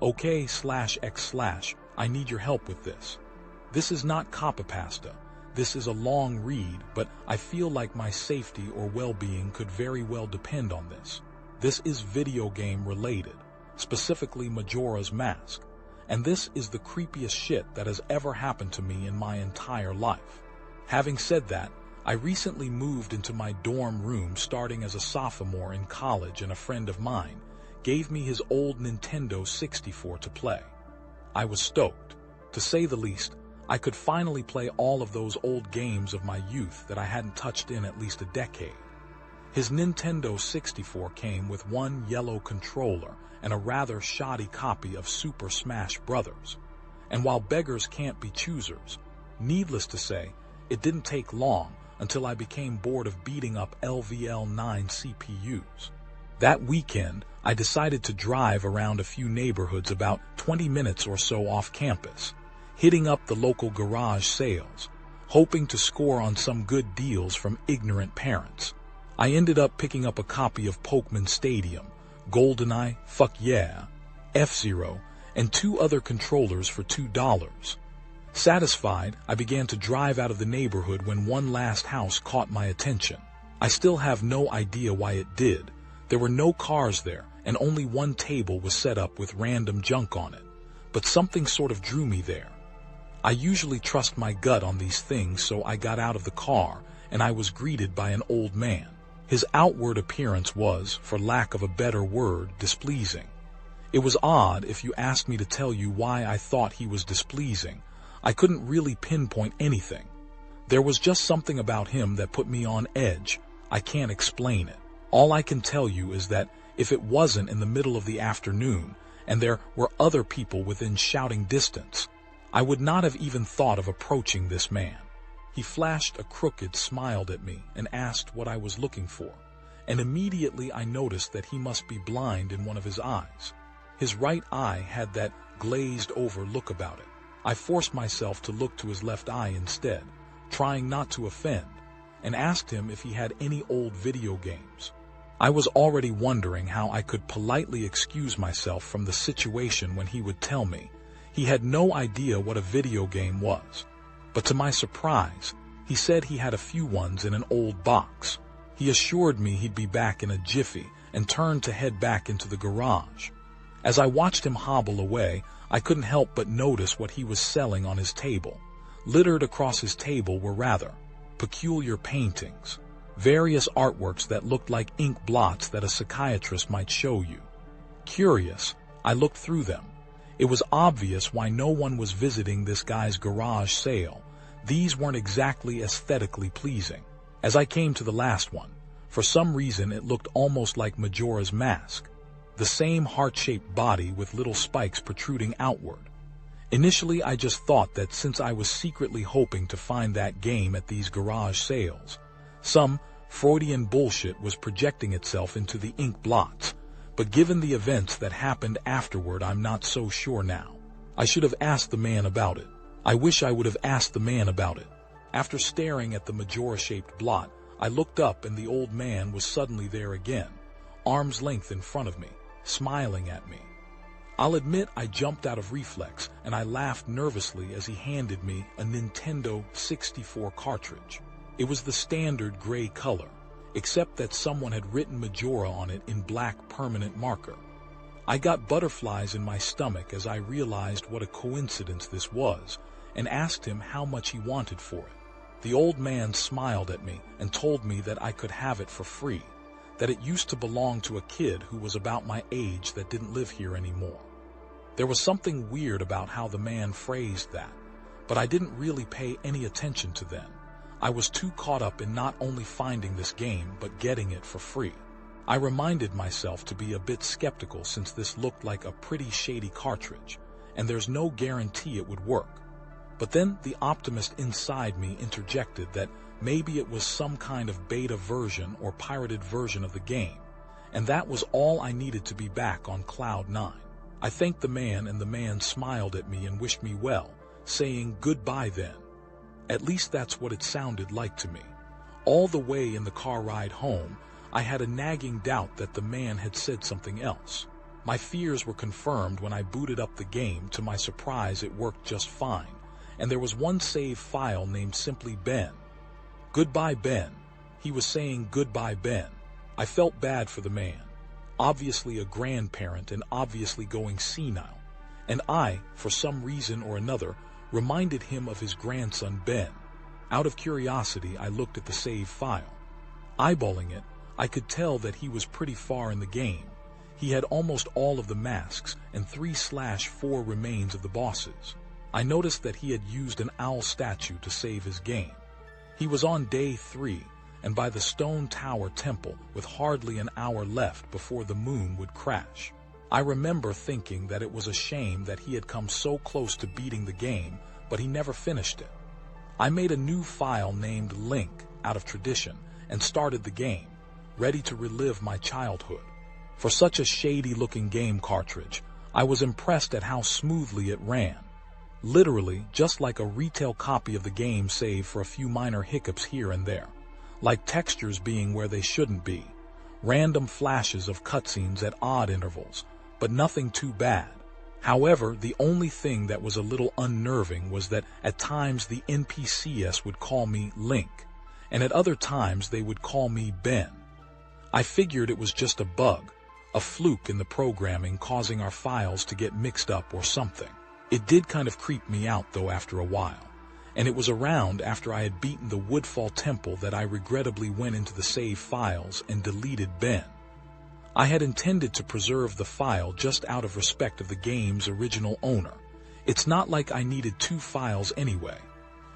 OK/X/, I need your help with this. This is not Creepypasta. This is a long read, but I feel like my safety or well-being could very well depend on this. This is video game related, specifically Majora's Mask, and this is the creepiest shit that has ever happened to me in my entire life. Having said that, I recently moved into my dorm room starting as a sophomore in college, and a friend of mine gave me his old Nintendo 64 to play. I was stoked. To say the least, I could finally play all of those old games of my youth that I hadn't touched in at least a decade. His Nintendo 64 came with one yellow controller and a rather shoddy copy of Super Smash Bros. And while beggars can't be choosers, needless to say, it didn't take long until I became bored of beating up LVL9 CPUs. That weekend, I decided to drive around a few neighborhoods about 20 minutes or so off campus, hitting up the local garage sales, hoping to score on some good deals from ignorant parents. I ended up picking up a copy of Pokémon Stadium, GoldenEye, Fuck Yeah, F-Zero, and 2 other controllers for $2. Satisfied, I began to drive out of the neighborhood when one last house caught my attention. I still have no idea why it did. There were no cars there, and only one table was set up with random junk on it. But something sort of drew me there. I usually trust my gut on these things, so I got out of the car, and I was greeted by an old man. His outward appearance was, for lack of a better word, displeasing. It was odd. If you asked me to tell you why I thought he was displeasing, I couldn't really pinpoint anything. There was just something about him that put me on edge. I can't explain it. All I can tell you is that if it wasn't in the middle of the afternoon and there were other people within shouting distance, I would not have even thought of approaching this man. He flashed a crooked smile at me and asked what I was looking for, and immediately I noticed that he must be blind in one of his eyes. His right eye had that glazed-over look about it. I forced myself to look to his left eye instead, trying not to offend, and asked him if he had any old video games. I was already wondering how I could politely excuse myself from the situation when he would tell me he had no idea what a video game was. But to my surprise, he said he had a few ones in an old box. He assured me he'd be back in a jiffy and turned to head back into the garage. As I watched him hobble away, I couldn't help but notice what he was selling on his table. Littered across his table were rather peculiar paintings, various artworks that looked like ink blots that a psychiatrist might show you. Curious, I looked through them. It was obvious why no one was visiting this guy's garage sale. These weren't exactly aesthetically pleasing. As I came to the last one, for some reason it looked almost like Majora's Mask. The same heart-shaped body with little spikes protruding outward. Initially, I just thought that since I was secretly hoping to find that game at these garage sales, some Freudian bullshit was projecting itself into the ink blots. But given the events that happened afterward, I'm not so sure now. I should have asked the man about it. I wish I would have asked the man about it. After staring at the Majora-shaped blot, I looked up and the old man was suddenly there again, arm's length in front of me, smiling at me. I'll admit I jumped out of reflex and I laughed nervously as he handed me a Nintendo 64 cartridge. It was the standard gray color, except that someone had written Majora on it in black permanent marker. I got butterflies in my stomach as I realized what a coincidence this was, and asked him how much he wanted for it. The old man smiled at me and told me that I could have it for free, that it used to belong to a kid who was about my age that didn't live here anymore. There was something weird about how the man phrased that, but I didn't really pay any attention to then. I was too caught up in not only finding this game, but getting it for free. I reminded myself to be a bit skeptical since this looked like a pretty shady cartridge, and there's no guarantee it would work. But then the optimist inside me interjected that maybe it was some kind of beta version or pirated version of the game, and that was all I needed to be back on Cloud 9. I thanked the man, and the man smiled at me and wished me well, saying goodbye then. At least that's what it sounded like to me. All the way in the car ride home, I had a nagging doubt that the man had said something else. My fears were confirmed when I booted up the game. To my surprise, it worked just fine, and there was one save file named simply Ben. Goodbye, Ben. He was saying goodbye, Ben. I felt bad for the man, obviously a grandparent and obviously going senile, and I, for some reason or another, reminded him of his grandson Ben. Out of curiosity, I looked at the save file. Eyeballing it, I could tell that he was pretty far in the game. He had almost all of the masks and 3/4 remains of the bosses. I noticed that he had used an owl statue to save his game. He was on day 3, and by the stone tower temple with hardly an hour left before the moon would crash. I remember thinking that it was a shame that he had come so close to beating the game, but he never finished it. I made a new file named Link out of tradition and started the game, ready to relive my childhood. For such a shady-looking game cartridge, I was impressed at how smoothly it ran. Literally, just like a retail copy of the game save for a few minor hiccups here and there, like textures being where they shouldn't be, random flashes of cutscenes at odd intervals, but nothing too bad. However, the only thing that was a little unnerving was that at times the NPCs would call me Link, and at other times they would call me Ben. I figured it was just a bug, a fluke in the programming causing our files to get mixed up or something. It did kind of creep me out though after a while, and it was around after I had beaten the Woodfall Temple that I regrettably went into the save files and deleted Ben. I had intended to preserve the file just out of respect of the game's original owner. It's not like I needed 2 files anyway,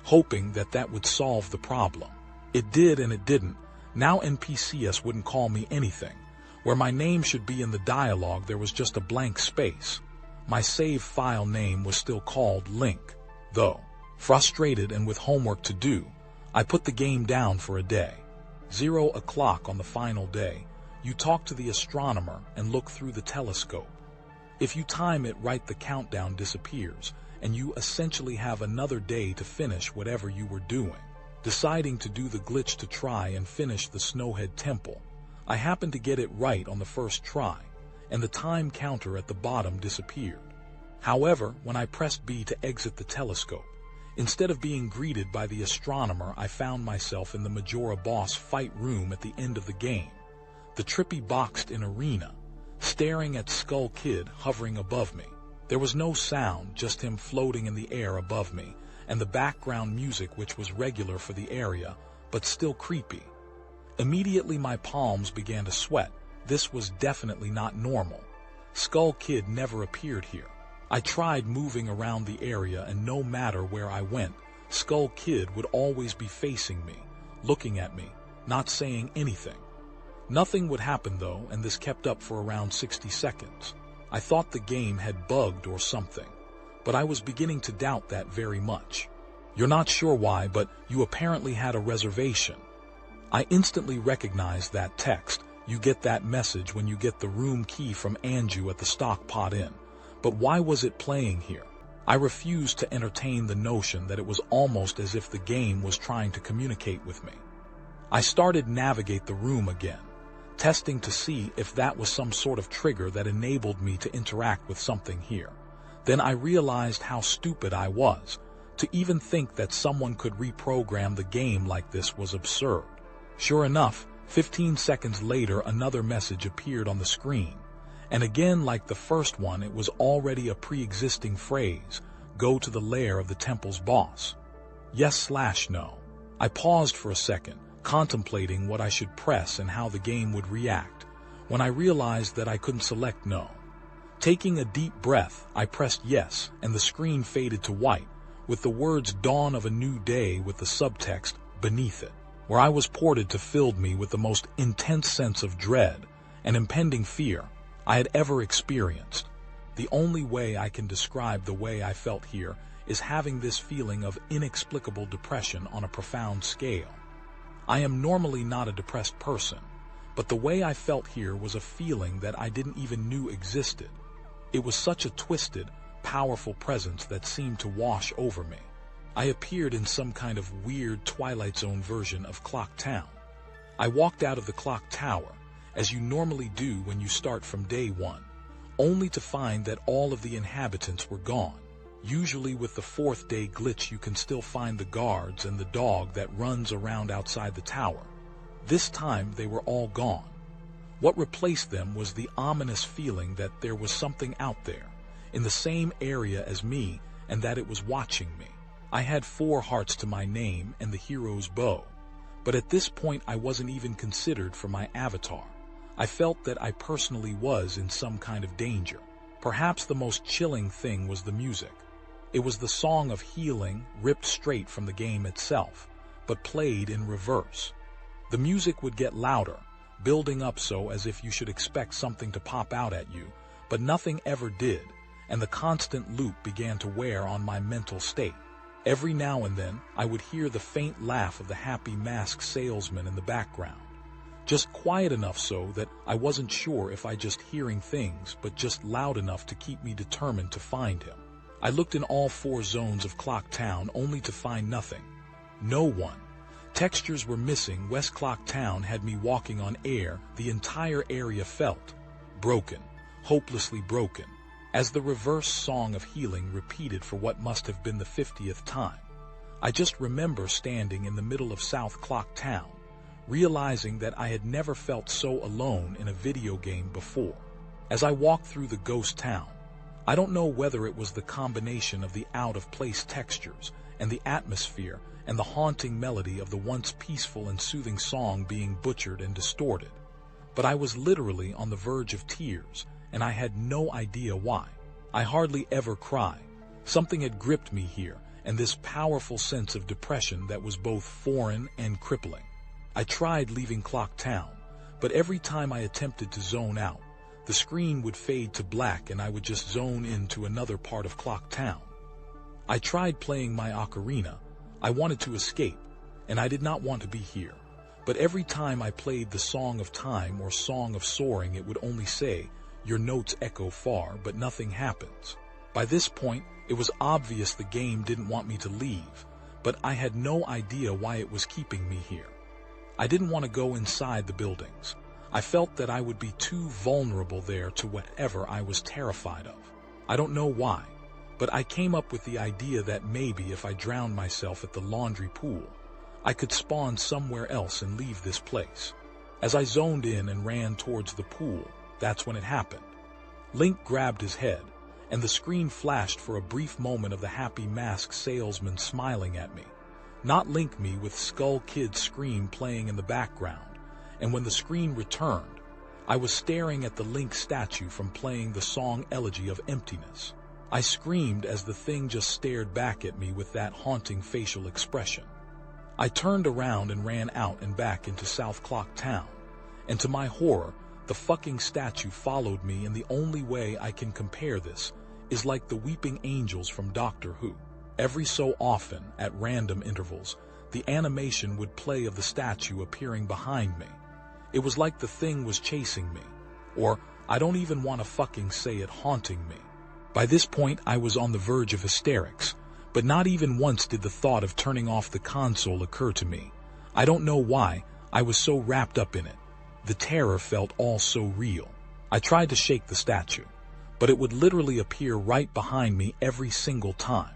hoping that that would solve the problem. It did and it didn't. Now NPCs wouldn't call me anything. Where my name should be in the dialogue, there was just a blank space. My save file name was still called Link, though. Frustrated and with homework to do, I put the game down for a day. 0 o'clock on the final day, you talk to the astronomer and look through the telescope. If you time it right, the countdown disappears, and you essentially have another day to finish whatever you were doing. Deciding to do the glitch to try and finish the Snowhead Temple, I happened to get it right on the first try, and the time counter at the bottom disappeared. However, when I pressed B to exit the telescope, instead of being greeted by the astronomer, I found myself in the Majora boss fight room at the end of the game. The trippy boxed-in arena, staring at Skull Kid hovering above me. There was no sound, just him floating in the air above me, and the background music which was regular for the area, but still creepy. Immediately my palms began to sweat. This was definitely not normal. Skull Kid never appeared here. I tried moving around the area, and no matter where I went, Skull Kid would always be facing me, looking at me, not saying anything. Nothing would happen though, and this kept up for around 60 seconds. I thought the game had bugged or something, but I was beginning to doubt that very much. You're not sure why, but you apparently had a reservation. I instantly recognized that text. You get that message when you get the room key from Anju at the Stockpot Inn. But why was it playing here? I refused to entertain the notion that it was almost as if the game was trying to communicate with me. I started navigate the room again, testing to see if that was some sort of trigger that enabled me to interact with something here. Then I realized how stupid I was. To even think that someone could reprogram the game like this was absurd. Sure enough, 15 seconds later another message appeared on the screen. And again, like the first one, it was already a pre-existing phrase, go to the lair of the temple's boss. Yes/no. I paused for a second, contemplating what I should press and how the game would react, when I realized that I couldn't select no. Taking a deep breath, I pressed yes, and the screen faded to white, with the words dawn of a new day with the subtext beneath it. Where I was ported to filled me with the most intense sense of dread and impending fear I had ever experienced. The only way I can describe the way I felt here is having this feeling of inexplicable depression on a profound scale. I am normally not a depressed person, but the way I felt here was a feeling that I didn't even know existed. It was such a twisted, powerful presence that seemed to wash over me. I appeared in some kind of weird Twilight Zone version of Clock Town. I walked out of the clock tower, as you normally do when you start from day one, only to find that all of the inhabitants were gone. Usually with the fourth day glitch you can still find the guards and the dog that runs around outside the tower. This time they were all gone. What replaced them was the ominous feeling that there was something out there, in the same area as me, and that it was watching me. I had 4 hearts to my name and the hero's bow, but at this point I wasn't even considered for my avatar. I felt that I personally was in some kind of danger. Perhaps the most chilling thing was the music. It was the song of healing, ripped straight from the game itself, but played in reverse. The music would get louder, building up so as if you should expect something to pop out at you, but nothing ever did, and the constant loop began to wear on my mental state. Every now and then, I would hear the faint laugh of the happy masked salesman in the background. Just quiet enough so that I wasn't sure if I just hearing things, but just loud enough to keep me determined to find him. I looked in all 4 zones of Clock Town only to find nothing. No one. Textures were missing. West Clock Town had me walking on air. The entire area felt broken, hopelessly broken, as the reverse song of healing repeated for what must have been the 50th time. I just remember standing in the middle of South Clock Town, realizing that I had never felt so alone in a video game before. As I walked through the ghost town, I don't know whether it was the combination of the out-of-place textures and the atmosphere and the haunting melody of the once peaceful and soothing song being butchered and distorted, but I was literally on the verge of tears, and I had no idea why. I hardly ever cry. Something had gripped me here, and this powerful sense of depression that was both foreign and crippling. I tried leaving Clock Town, but every time I attempted to zone out, the screen would fade to black and I would just zone into another part of Clock Town. I tried playing my ocarina. I wanted to escape, and I did not want to be here. But every time I played the Song of Time or Song of Soaring, it would only say, "Your notes echo far, but nothing happens." By this point, it was obvious the game didn't want me to leave, but I had no idea why it was keeping me here. I didn't want to go inside the buildings. I felt that I would be too vulnerable there to whatever I was terrified of. I don't know why, but I came up with the idea that maybe if I drowned myself at the laundry pool, I could spawn somewhere else and leave this place. As I zoned in and ran towards the pool, that's when it happened. Link grabbed his head, and the screen flashed for a brief moment of the happy masked salesman smiling at me. Not Link me with Skull Kid's scream playing in the background, and when the screen returned, I was staring at the Link statue from playing the song Elegy of Emptiness. I screamed as the thing just stared back at me with that haunting facial expression. I turned around and ran out and back into South Clock Town, and to my horror, the fucking statue followed me, and the only way I can compare this is like the weeping angels from Doctor Who. Every so often, at random intervals, the animation would play of the statue appearing behind me. It was like the thing was chasing me, or I don't even want to fucking say it, haunting me. By this point, I was on the verge of hysterics, but not even once did the thought of turning off the console occur to me. I don't know why, I was so wrapped up in it. The terror felt all so real. I tried to shake the statue, but it would literally appear right behind me every single time.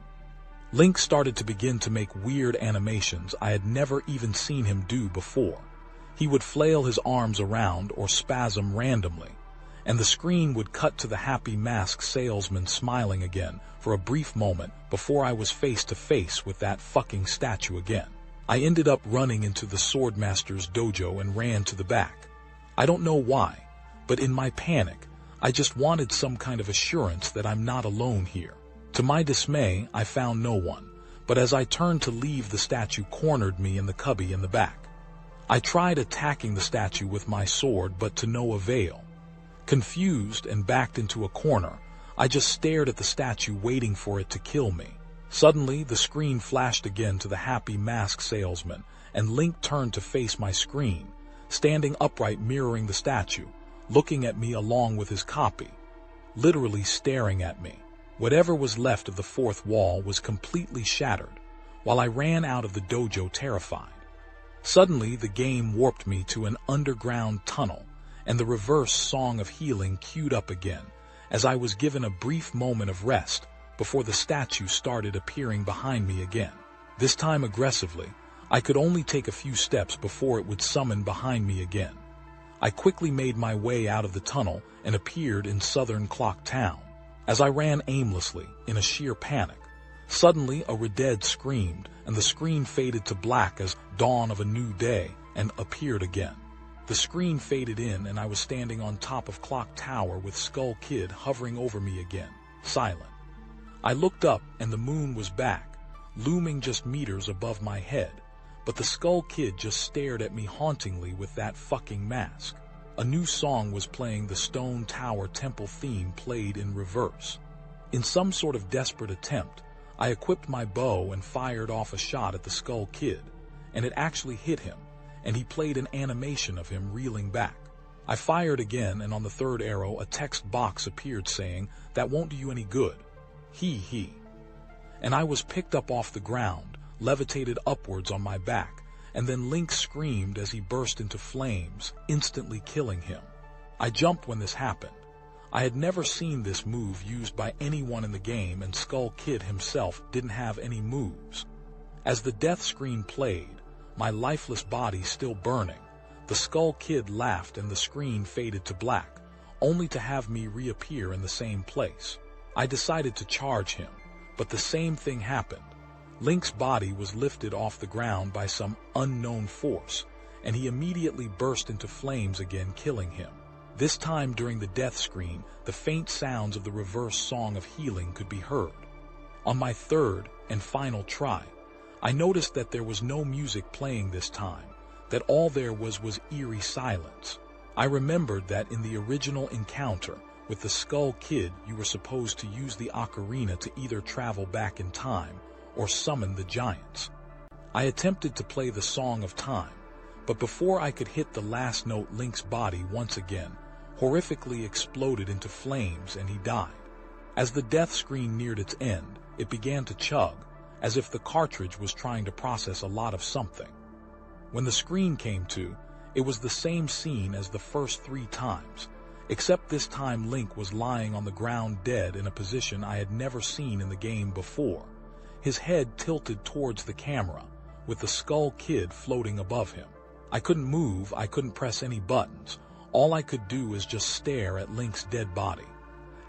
Link started to begin to make weird animations I had never even seen him do before. He would flail his arms around or spasm randomly, and the screen would cut to the happy masked salesman smiling again for a brief moment before I was face to face with that fucking statue again. I ended up running into the Swordmaster's dojo and ran to the back. I don't know why, but in my panic, I just wanted some kind of assurance that I'm not alone here. To my dismay, I found no one, but as I turned to leave, the statue cornered me in the cubby in the back. I tried attacking the statue with my sword, but to no avail. Confused and backed into a corner, I just stared at the statue waiting for it to kill me. Suddenly, the screen flashed again to the happy masked salesman, and Link turned to face my screen, standing upright mirroring the statue, looking at me along with his copy, literally staring at me. Whatever was left of the fourth wall was completely shattered, while I ran out of the dojo terrified. Suddenly, the game warped me to an underground tunnel, and the reverse song of healing queued up again, as I was given a brief moment of rest before the statue started appearing behind me again. This time aggressively, I could only take a few steps before it would summon behind me again. I quickly made my way out of the tunnel and appeared in southern Clock Town. As I ran aimlessly, in a sheer panic, suddenly a redhead screamed, and the screen faded to black as dawn of a new day and appeared again. The screen faded in and I was standing on top of Clock Tower with Skull Kid hovering over me again, silent. I looked up and the moon was back, looming just meters above my head, but the Skull Kid just stared at me hauntingly with that fucking mask. A new song was playing. The Stone Tower Temple theme played in reverse. In some sort of desperate attempt, I equipped my bow and fired off a shot at the Skull Kid, and it actually hit him, and he played an animation of him reeling back. I fired again, and on the third arrow a text box appeared saying, "That won't do you any good. He." And I was picked up off the ground, levitated upwards on my back, and then Link screamed as he burst into flames, instantly killing him. I jumped when this happened. I had never seen this move used by anyone in the game, and Skull Kid himself didn't have any moves. As the death screen played, my lifeless body still burning, the Skull Kid laughed and the screen faded to black, only to have me reappear in the same place. I decided to charge him, but the same thing happened. Link's body was lifted off the ground by some unknown force, and he immediately burst into flames again, killing him. This time during the death screen, the faint sounds of the reverse song of healing could be heard. On my third and final try, I noticed that there was no music playing this time, that all there was eerie silence. I remembered that in the original encounter with the Skull Kid, you were supposed to use the ocarina to either travel back in time or summon the giants. I attempted to play the Song of Time, but before I could hit the last note, Link's body once again horrifically exploded into flames and he died. As the death screen neared its end, it began to chug, as if the cartridge was trying to process a lot of something. When the screen came to, it was the same scene as the first 3 times, except this time Link was lying on the ground dead in a position I had never seen in the game before, his head tilted towards the camera, with the Skull Kid floating above him. I couldn't move, I couldn't press any buttons. All I could do is just stare at Link's dead body.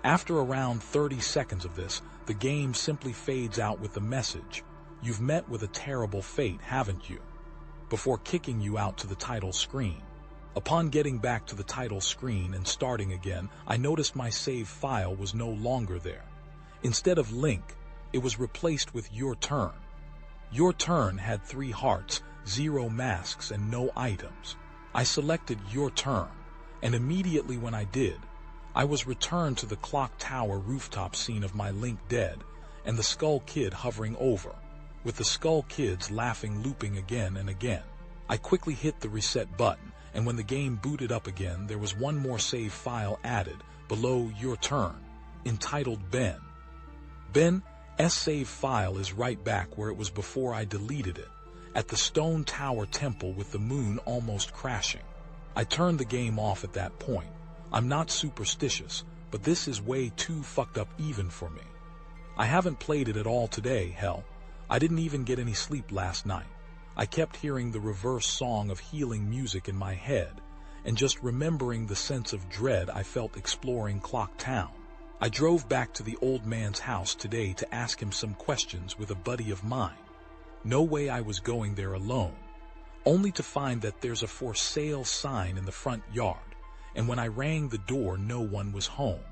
After around 30 seconds of this, the game simply fades out with the message, "You've met with a terrible fate, haven't you?" before kicking you out to the title screen. Upon getting back to the title screen and starting again, I noticed my save file was no longer there. Instead of Link, it was replaced with Your Turn. Your Turn had 3 hearts, 0 masks, and no items. I selected Your Turn, and immediately when I did, I was returned to the Clock Tower rooftop scene of my Link dead and the Skull Kid hovering over, with the Skull Kids laughing looping again and again. I quickly hit the reset button, and when the game booted up again, there was one more save file added below Your Turn, entitled Ben. Ben's save file is right back where it was before I deleted it, at the Stone Tower Temple with the moon almost crashing. I turned the game off at that point. I'm not superstitious, but this is way too fucked up even for me. I haven't played it at all today, hell. I didn't even get any sleep last night. I kept hearing the reverse song of healing music in my head, and just remembering the sense of dread I felt exploring Clock Town. I drove back to the old man's house today to ask him some questions with a buddy of mine. No way I was going there alone, only to find that there's a for sale sign in the front yard, and when I rang the door, no one was home.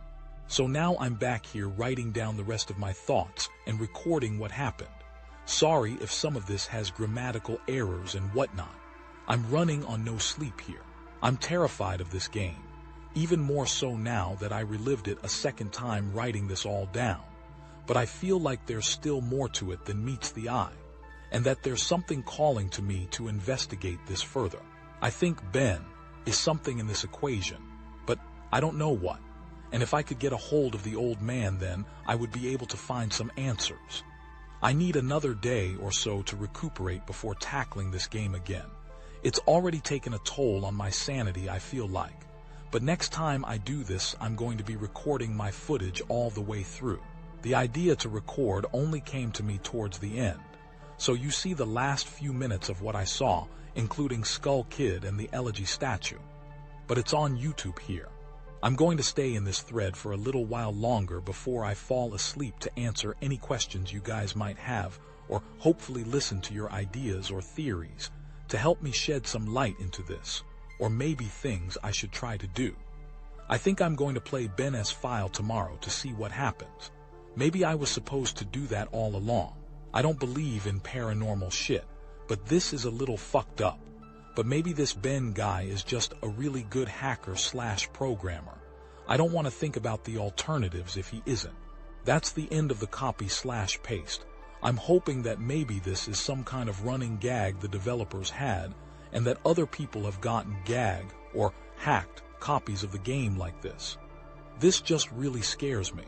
So now I'm back here writing down the rest of my thoughts and recording what happened. Sorry if some of this has grammatical errors and whatnot. I'm running on no sleep here. I'm terrified of this game, even more so now that I relived it a second time writing this all down. But I feel like there's still more to it than meets the eye, and that there's something calling to me to investigate this further. I think Ben is something in this equation, but I don't know what. And if I could get a hold of the old man, then I would be able to find some answers. I need another day or so to recuperate before tackling this game again. It's already taken a toll on my sanity, I feel like. but next time I do this, I'm going to be recording my footage all the way through. The idea to record only came to me towards the end, so you see the last few minutes of what I saw, including Skull Kid and the Elegy statue. But it's on YouTube here. I'm going to stay in this thread for a little while longer before I fall asleep to answer any questions you guys might have, or hopefully listen to your ideas or theories to help me shed some light into this, or maybe things I should try to do. I think I'm going to play BEN's file tomorrow to see what happens. Maybe I was supposed to do that all along. I don't believe in paranormal shit, but this is a little fucked up. But maybe this BEN guy is just a really good hacker/programmer. I don't want to think about the alternatives if he isn't. That's the end of the copy/paste. I'm hoping that maybe this is some kind of running gag the developers had, and that other people have gotten gag or hacked copies of the game like this. This just really scares me.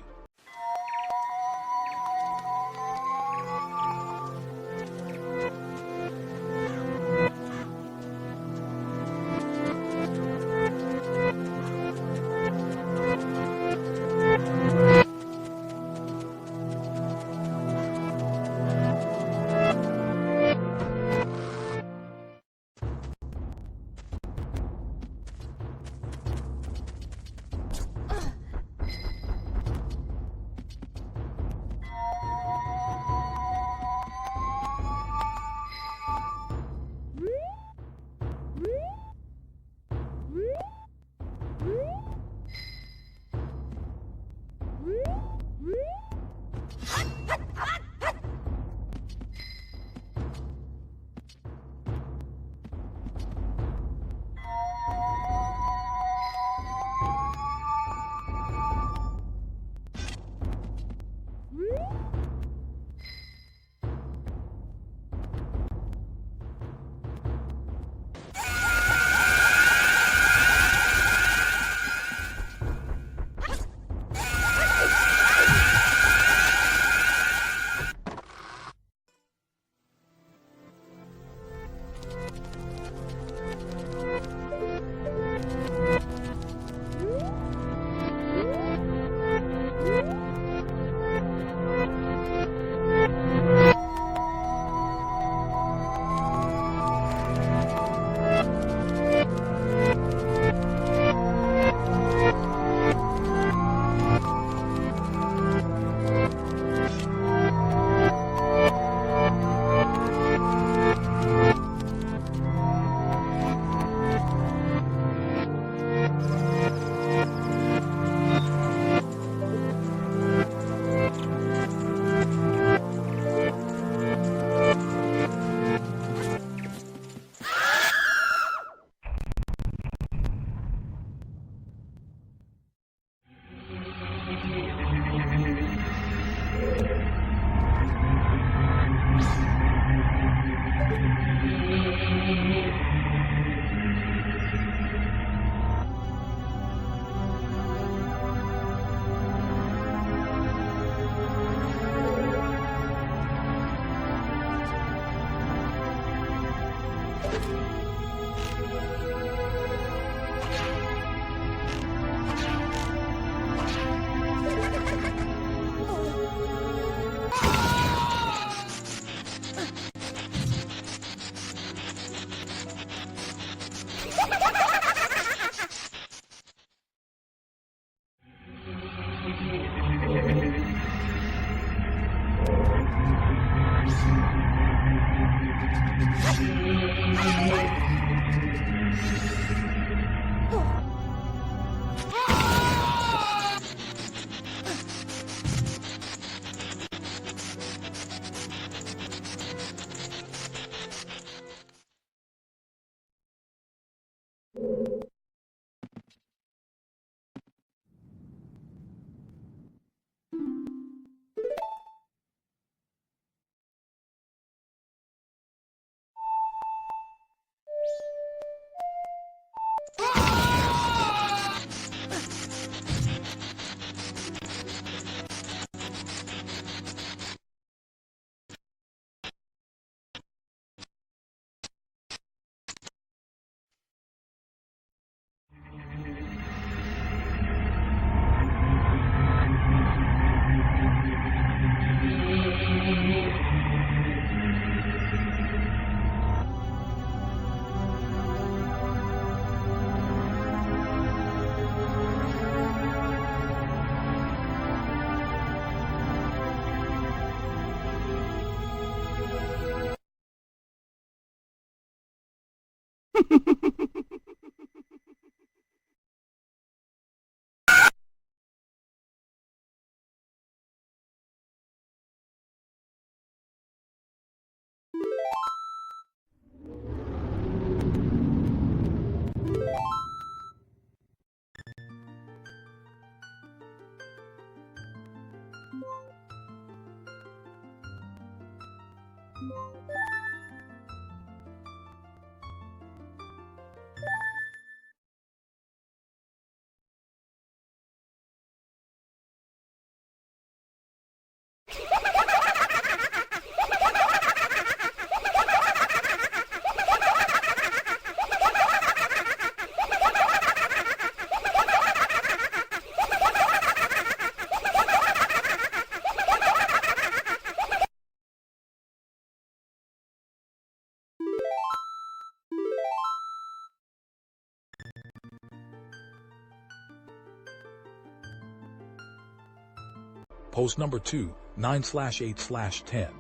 Post number 2, 9/8/10.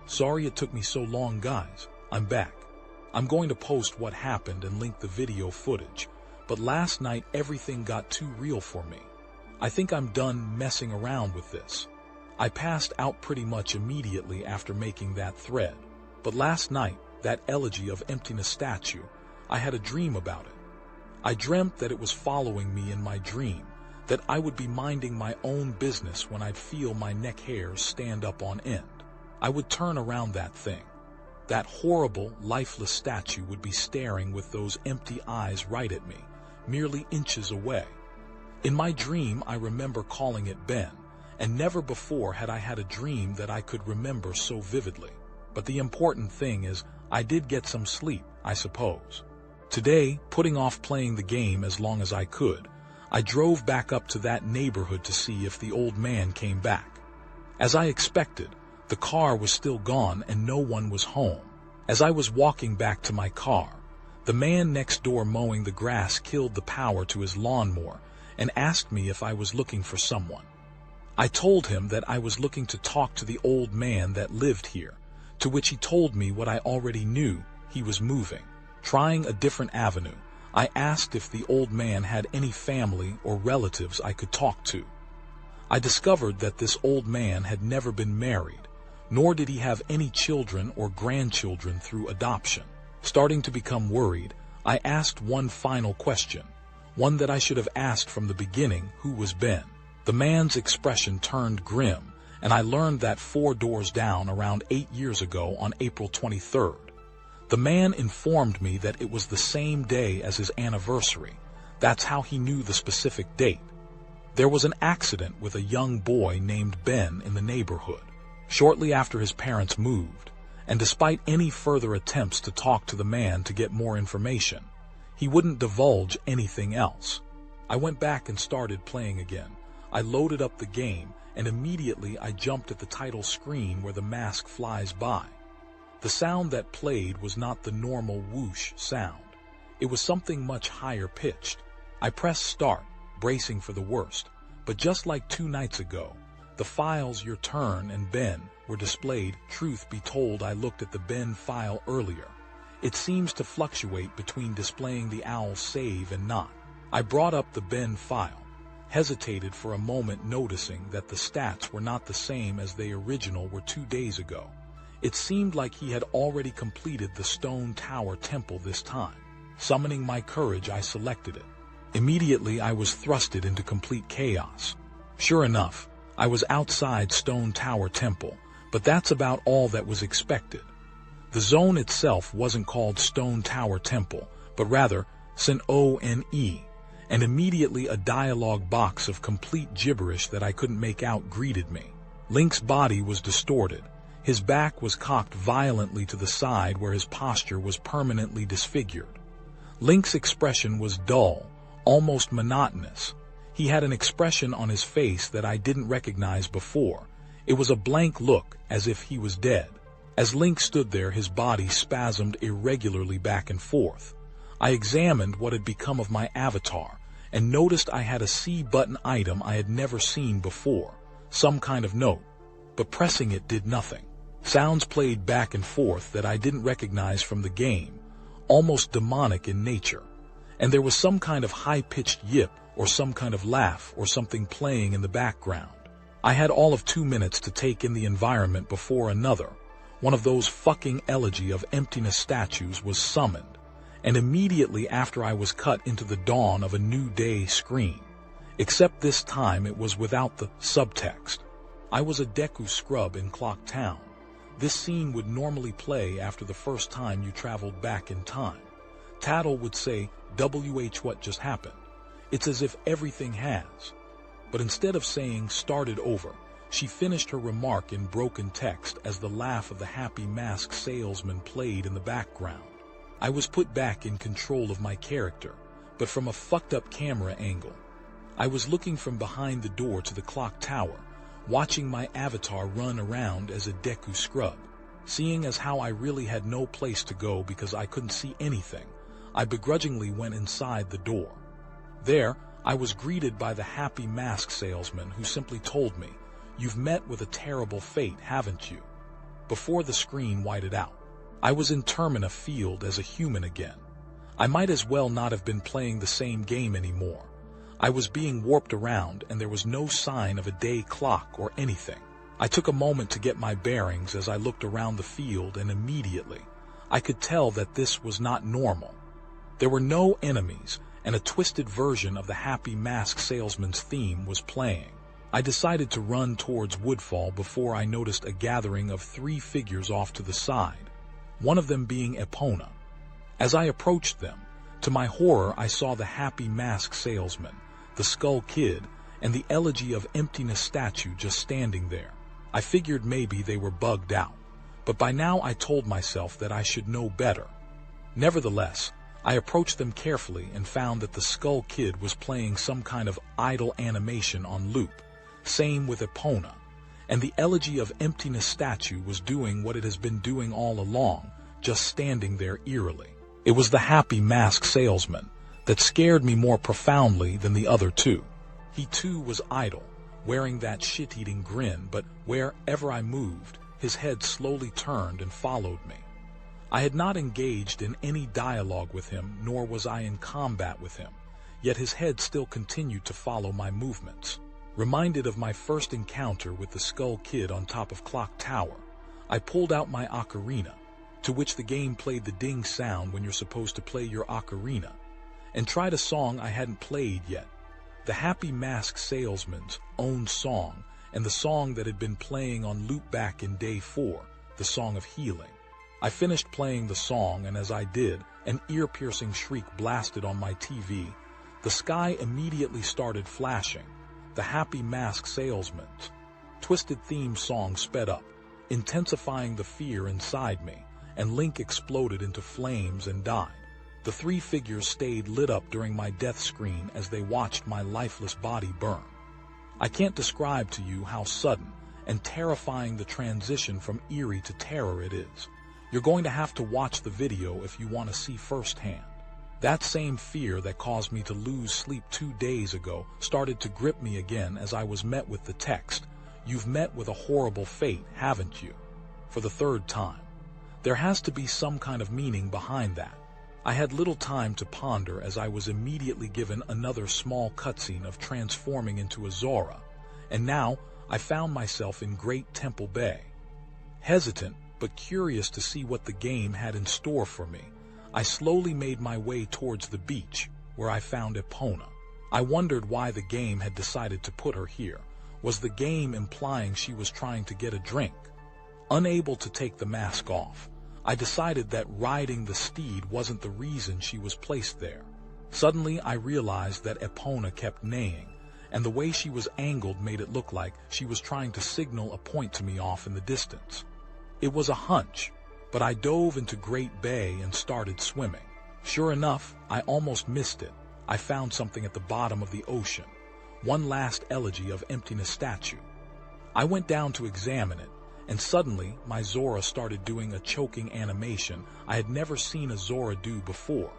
Sorry it took me so long, guys. I'm back. I'm going to post what happened and link the video footage, but last night everything got too real for me. I think I'm done messing around with this. I passed out pretty much immediately after making that thread, but last night, that elegy of emptiness statue, I had a dream about it. I dreamt that it was following me in my dream, that I would be minding my own business when I'd feel my neck hairs stand up on end. I would turn around that thing. That horrible, lifeless statue would be staring with those empty eyes right at me, merely inches away. In my dream, I remember calling it Ben, and never before had I had a dream that I could remember so vividly. But the important thing is, I did get some sleep, I suppose. Today, putting off playing the game as long as I could, I drove back up to that neighborhood to see if the old man came back. As I expected, the car was still gone and no one was home. As I was walking back to my car, the man next door mowing the grass killed the power to his lawnmower and asked me if I was looking for someone. I told him that I was looking to talk to the old man that lived here, to which he told me what I already knew: he was moving. Trying a different avenue, I asked if the old man had any family or relatives I could talk to. I discovered that this old man had never been married, nor did he have any children or grandchildren through adoption. Starting to become worried, I asked one final question, one that I should have asked from the beginning: who was Ben? The man's expression turned grim, and I learned that 4 doors down around 8 years ago on April 23rd. The man informed me that it was the same day as his anniversary. That's how he knew the specific date. There was an accident with a young boy named Ben in the neighborhood, shortly after his parents moved, and despite any further attempts to talk to the man to get more information, he wouldn't divulge anything else. I went back and started playing again. I loaded up the game, and immediately I jumped at the title screen where the mask flies by. The sound that played was not the normal whoosh sound. It was something much higher pitched. I pressed start, bracing for the worst, but just like 2 nights ago, the files Your Turn and Ben were displayed. Truth be told, I looked at the Ben file earlier. It seems to fluctuate between displaying the owl save and not. I brought up the Ben file, hesitated for a moment, noticing that the stats were not the same as they original were 2 days ago. It seemed like he had already completed the Stone Tower Temple this time. Summoning my courage, I selected it. Immediately, I was thrusted into complete chaos. Sure enough, I was outside Stone Tower Temple, but that's about all that was expected. The zone itself wasn't called Stone Tower Temple, but rather SNONE, and immediately a dialogue box of complete gibberish that I couldn't make out greeted me. Link's body was distorted. His back was cocked violently to the side where his posture was permanently disfigured. Link's expression was dull, almost monotonous. He had an expression on his face that I didn't recognize before. It was a blank look, as if he was dead. As Link stood there, his body spasmed irregularly back and forth. I examined what had become of my avatar, and noticed I had a C button item I had never seen before, some kind of note, but pressing it did nothing. Sounds played back and forth that I didn't recognize from the game, almost demonic in nature, and there was some kind of high-pitched yip or some kind of laugh or something playing in the background. I had all of 2 minutes to take in the environment before another, one of those fucking elegy of emptiness statues, was summoned, and immediately after I was cut into the dawn of a new day screen. Except this time it was without the subtext. I was a Deku scrub in Clock Town. This scene would normally play after the first time you traveled back in time. Tattle would say, "WH, what just happened?" It's as if everything has. But instead of saying "started over," she finished her remark in broken text as the laugh of the happy mask salesman played in the background. I was put back in control of my character, but from a fucked up camera angle. I was looking from behind the door to the clock tower, watching my avatar run around as a Deku scrub. Seeing as how I really had no place to go because I couldn't see anything, I begrudgingly went inside the door. There, I was greeted by the happy mask salesman who simply told me, "You've met with a terrible fate, haven't you?" Before the screen whited out, I was in Termina Field as a human again. I might as well not have been playing the same game anymore. I was being warped around and there was no sign of a day clock or anything. I took a moment to get my bearings as I looked around the field, and immediately I could tell that this was not normal. There were no enemies, and a twisted version of the happy mask salesman's theme was playing. I decided to run towards Woodfall before I noticed a gathering of 3 figures off to the side, one of them being Epona. As I approached them, to my horror I saw the happy mask salesman, the Skull Kid, and the Elegy of Emptiness statue just standing there. I figured maybe they were bugged out, but by now I told myself that I should know better. Nevertheless, I approached them carefully and found that the Skull Kid was playing some kind of idle animation on loop. Same with Epona, and the Elegy of Emptiness statue was doing what it has been doing all along, just standing there eerily. It was the happy mask salesman that scared me more profoundly than the other 2. He too was idle, wearing that shit-eating grin, but wherever I moved, his head slowly turned and followed me. I had not engaged in any dialogue with him, nor was I in combat with him, yet his head still continued to follow my movements. Reminded of my first encounter with the Skull Kid on top of Clock Tower, I pulled out my ocarina, to which the game played the ding sound when you're supposed to play your ocarina, and tried a song I hadn't played yet, the happy mask salesman's own song, and the song that had been playing on loop back in day 4, the Song of Healing. I finished playing the song, and as I did, an ear-piercing shriek blasted on my TV. The sky immediately started flashing. The happy mask salesman's twisted theme song sped up, intensifying the fear inside me, and Link exploded into flames and died. The 3 figures stayed lit up during my death screen as they watched my lifeless body burn. I can't describe to you how sudden and terrifying the transition from eerie to terror it is. You're going to have to watch the video if you want to see firsthand. That same fear that caused me to lose sleep 2 days ago started to grip me again as I was met with the text, "You've met with a horrible fate, haven't you?" for the 3rd time. There has to be some kind of meaning behind that. I had little time to ponder as I was immediately given another small cutscene of transforming into a Zora, and now I found myself in Great Temple Bay. Hesitant, but curious to see what the game had in store for me, I slowly made my way towards the beach, where I found Epona. I wondered why the game had decided to put her here. Was the game implying she was trying to get a drink? Unable to take the mask off, I decided that riding the steed wasn't the reason she was placed there. Suddenly I realized that Epona kept neighing, and the way she was angled made it look like she was trying to signal a point to me off in the distance. It was a hunch, but I dove into Great Bay and started swimming. Sure enough, I almost missed it. I found something at the bottom of the ocean, one last Elegy of Emptiness statue. I went down to examine it, and suddenly my Zora started doing a choking animation I had never seen a Zora do before,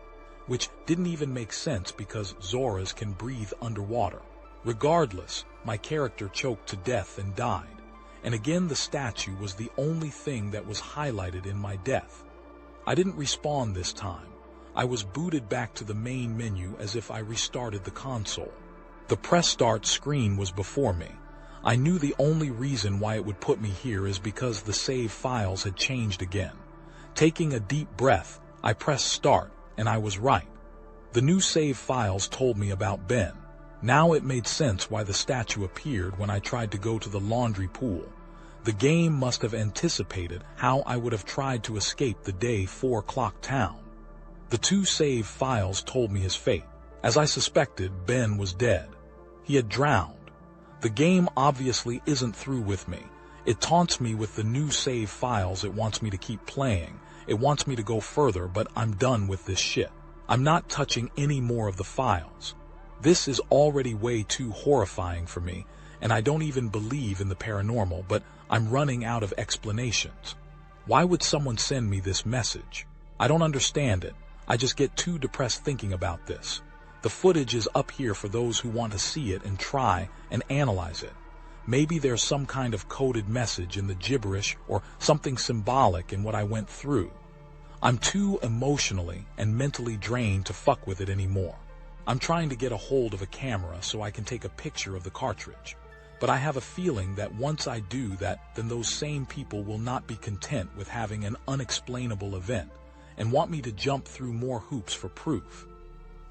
which didn't even make sense because Zoras can breathe underwater. Regardless, my character choked to death and died, and again the statue was the only thing that was highlighted in my death. I didn't respawn this time, I was booted back to the main menu as if I restarted the console. The press start screen was before me. I knew the only reason why it would put me here is because the save files had changed again. Taking a deep breath, I pressed start, and I was right. The new save files told me about Ben. Now it made sense why the statue appeared when I tried to go to the laundry pool. The game must have anticipated how I would have tried to escape the day 4 o'clock town. The two save files told me his fate. As I suspected, Ben was dead. He had drowned. The game obviously isn't through with me. It taunts me with the new save files it wants me to keep playing. It wants me to go further, but I'm done with this shit. I'm not touching any more of the files. This is already way too horrifying for me, and I don't even believe in the paranormal, but I'm running out of explanations. Why would someone send me this message? I don't understand it. I just get too depressed thinking about this. The footage is up here for those who want to see it and try and analyze it. Maybe there's some kind of coded message in the gibberish or something symbolic in what I went through. I'm too emotionally and mentally drained to fuck with it anymore. I'm trying to get a hold of a camera so I can take a picture of the cartridge. But I have a feeling that once I do that, then those same people will not be content with having an unexplainable event and want me to jump through more hoops for proof.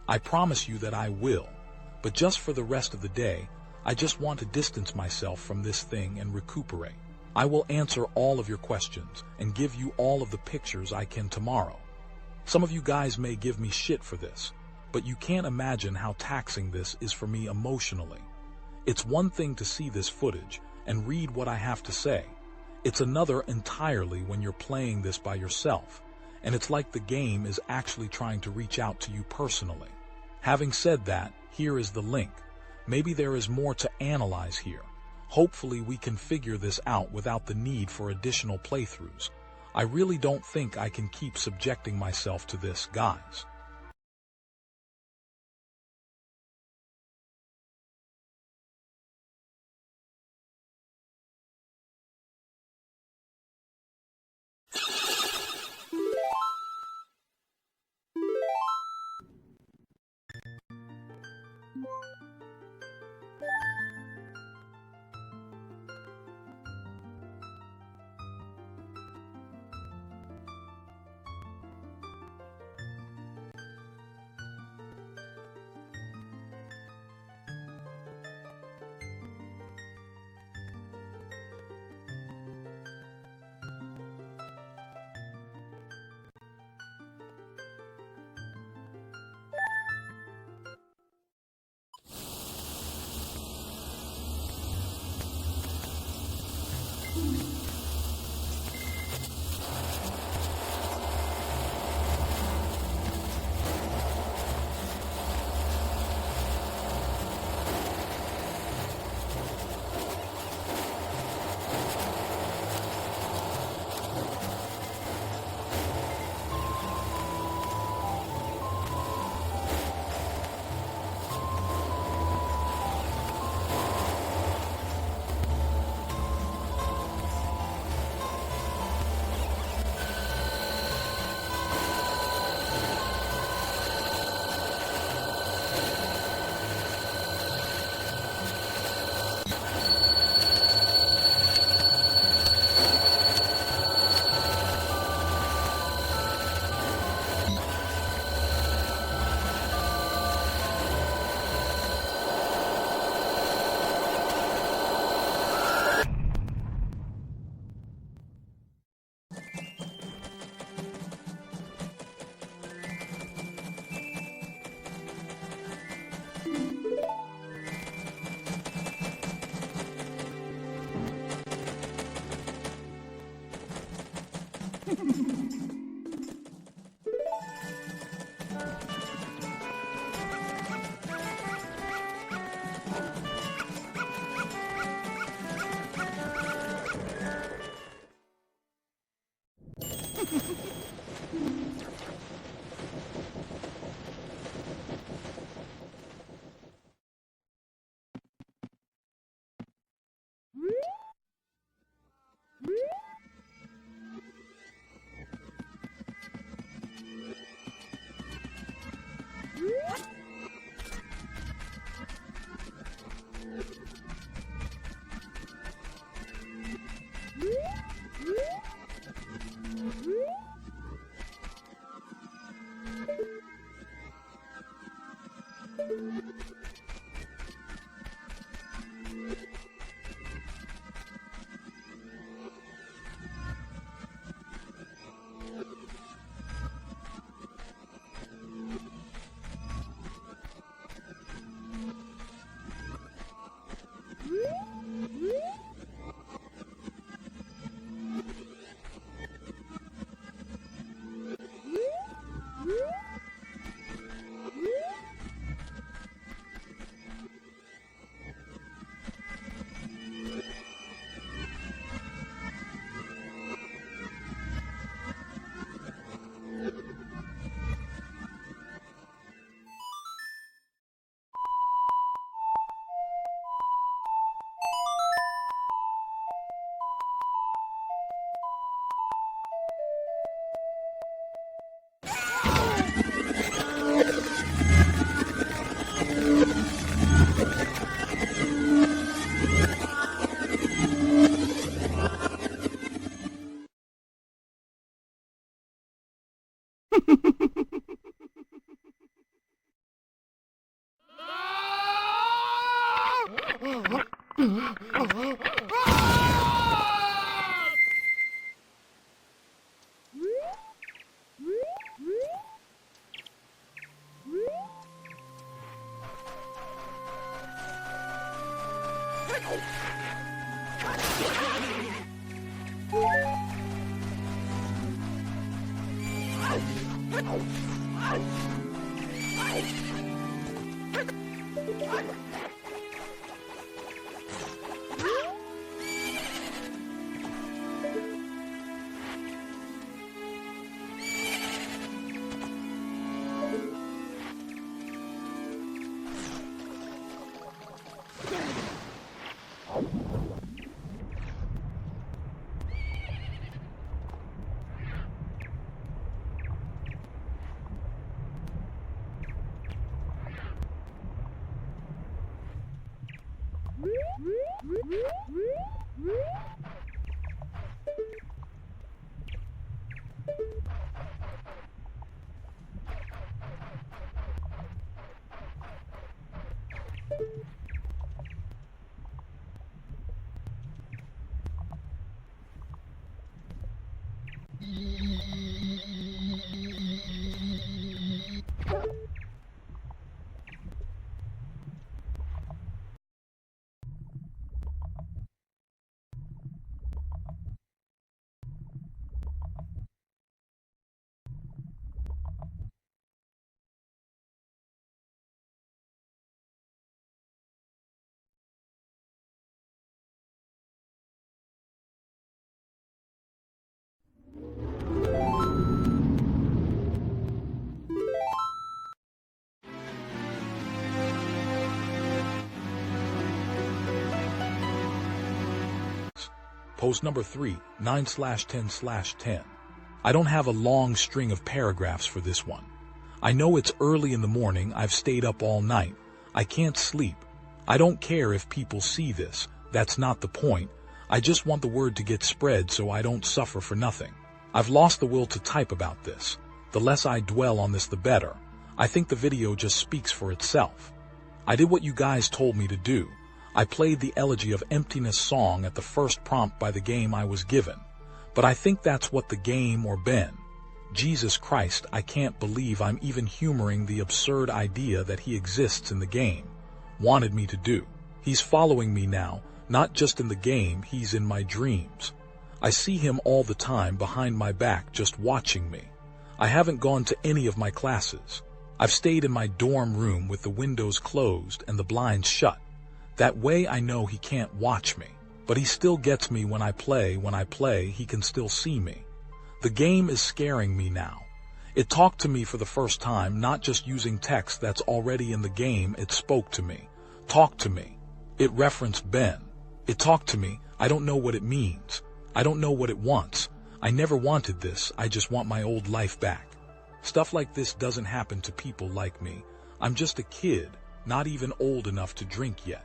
I promise you that I will, but just for the rest of the day, I just want to distance myself from this thing and recuperate. I will answer all of your questions and give you all of the pictures I can tomorrow. Some of you guys may give me shit for this, but you can't imagine how taxing this is for me emotionally. It's one thing to see this footage and read what I have to say. It's another entirely when you're playing this by yourself, and it's like the game is actually trying to reach out to you personally. Having said that, here is the link. Maybe there is more to analyze here. Hopefully we can figure this out without the need for additional playthroughs. I really don't think I can keep subjecting myself to this, guys. Post number 3, 9/10/10. I don't have a long string of paragraphs for this one. I know it's early in the morning, I've stayed up all night. I can't sleep. I don't care if people see this, that's not the point. I just want the word to get spread so I don't suffer for nothing. I've lost the will to type about this. The less I dwell on this, the better. I think the video just speaks for itself. I did what you guys told me to do. I played the Elegy of Emptiness song at the first prompt by the game I was given. But I think that's what the game, or Ben, Jesus Christ, I can't believe I'm even humoring the absurd idea that he exists in the game, wanted me to do. He's following me now, not just in the game, he's in my dreams. I see him all the time behind my back just watching me. I haven't gone to any of my classes. I've stayed in my dorm room with the windows closed and the blinds shut. That way I know he can't watch me, but he still gets me when I play. When I play, he can still see me. The game is scaring me now. It talked to me for the first time, not just using text that's already in the game, it spoke to me. Talked to me. It referenced Ben. It talked to me. I don't know what it means. I don't know what it wants. I never wanted this, I just want my old life back. Stuff like this doesn't happen to people like me. I'm just a kid, not even old enough to drink yet.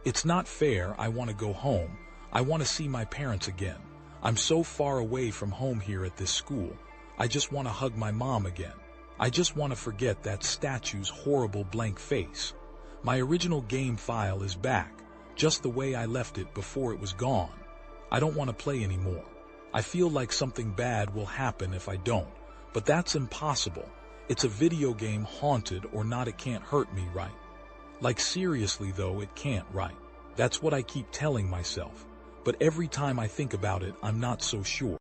It's not fair, I want to go home. I want to see my parents again. I'm so far away from home here at this school. I just want to hug my mom again. I just want to forget that statue's horrible blank face. My original game file is back, just the way I left it before it was gone. I don't want to play anymore. I feel like something bad will happen if I don't, but that's impossible. It's a video game, haunted or not, it can't hurt me, right? Like seriously though, it can't, right? That's what I keep telling myself. But every time I think about it, I'm not so sure.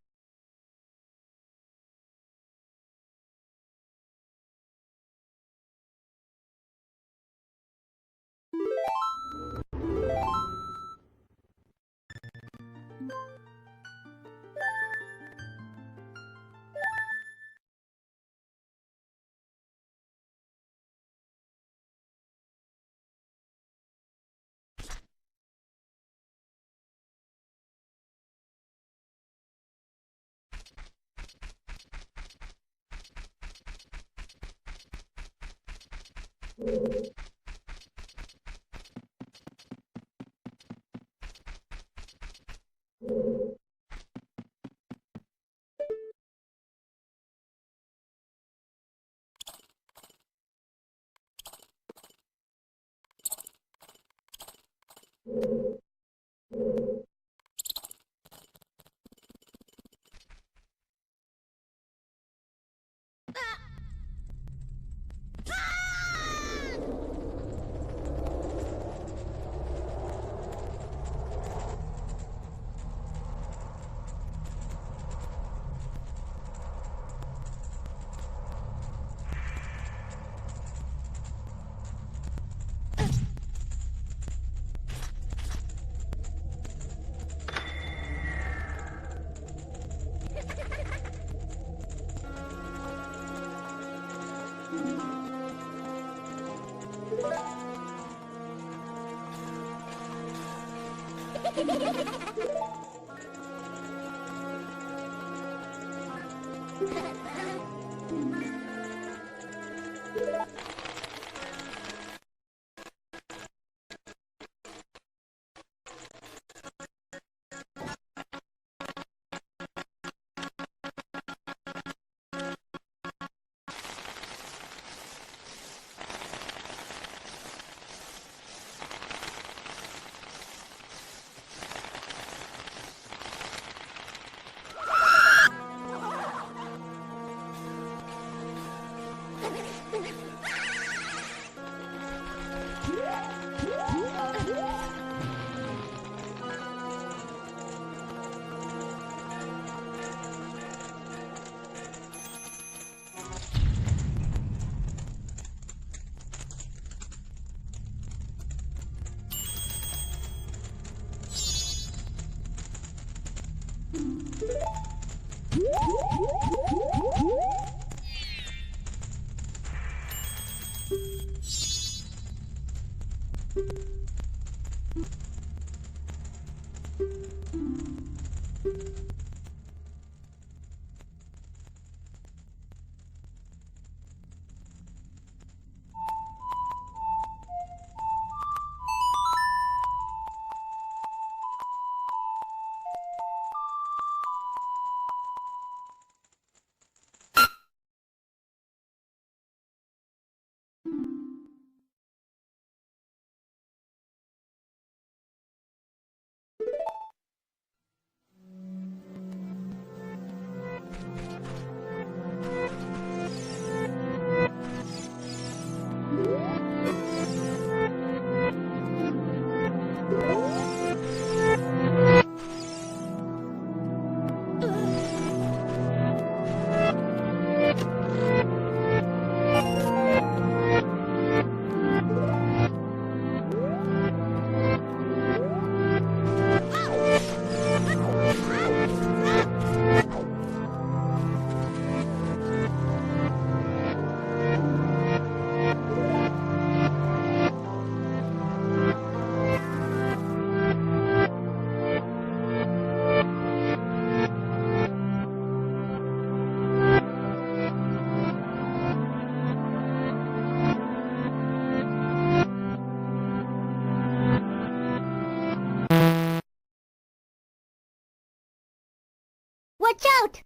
Watch out!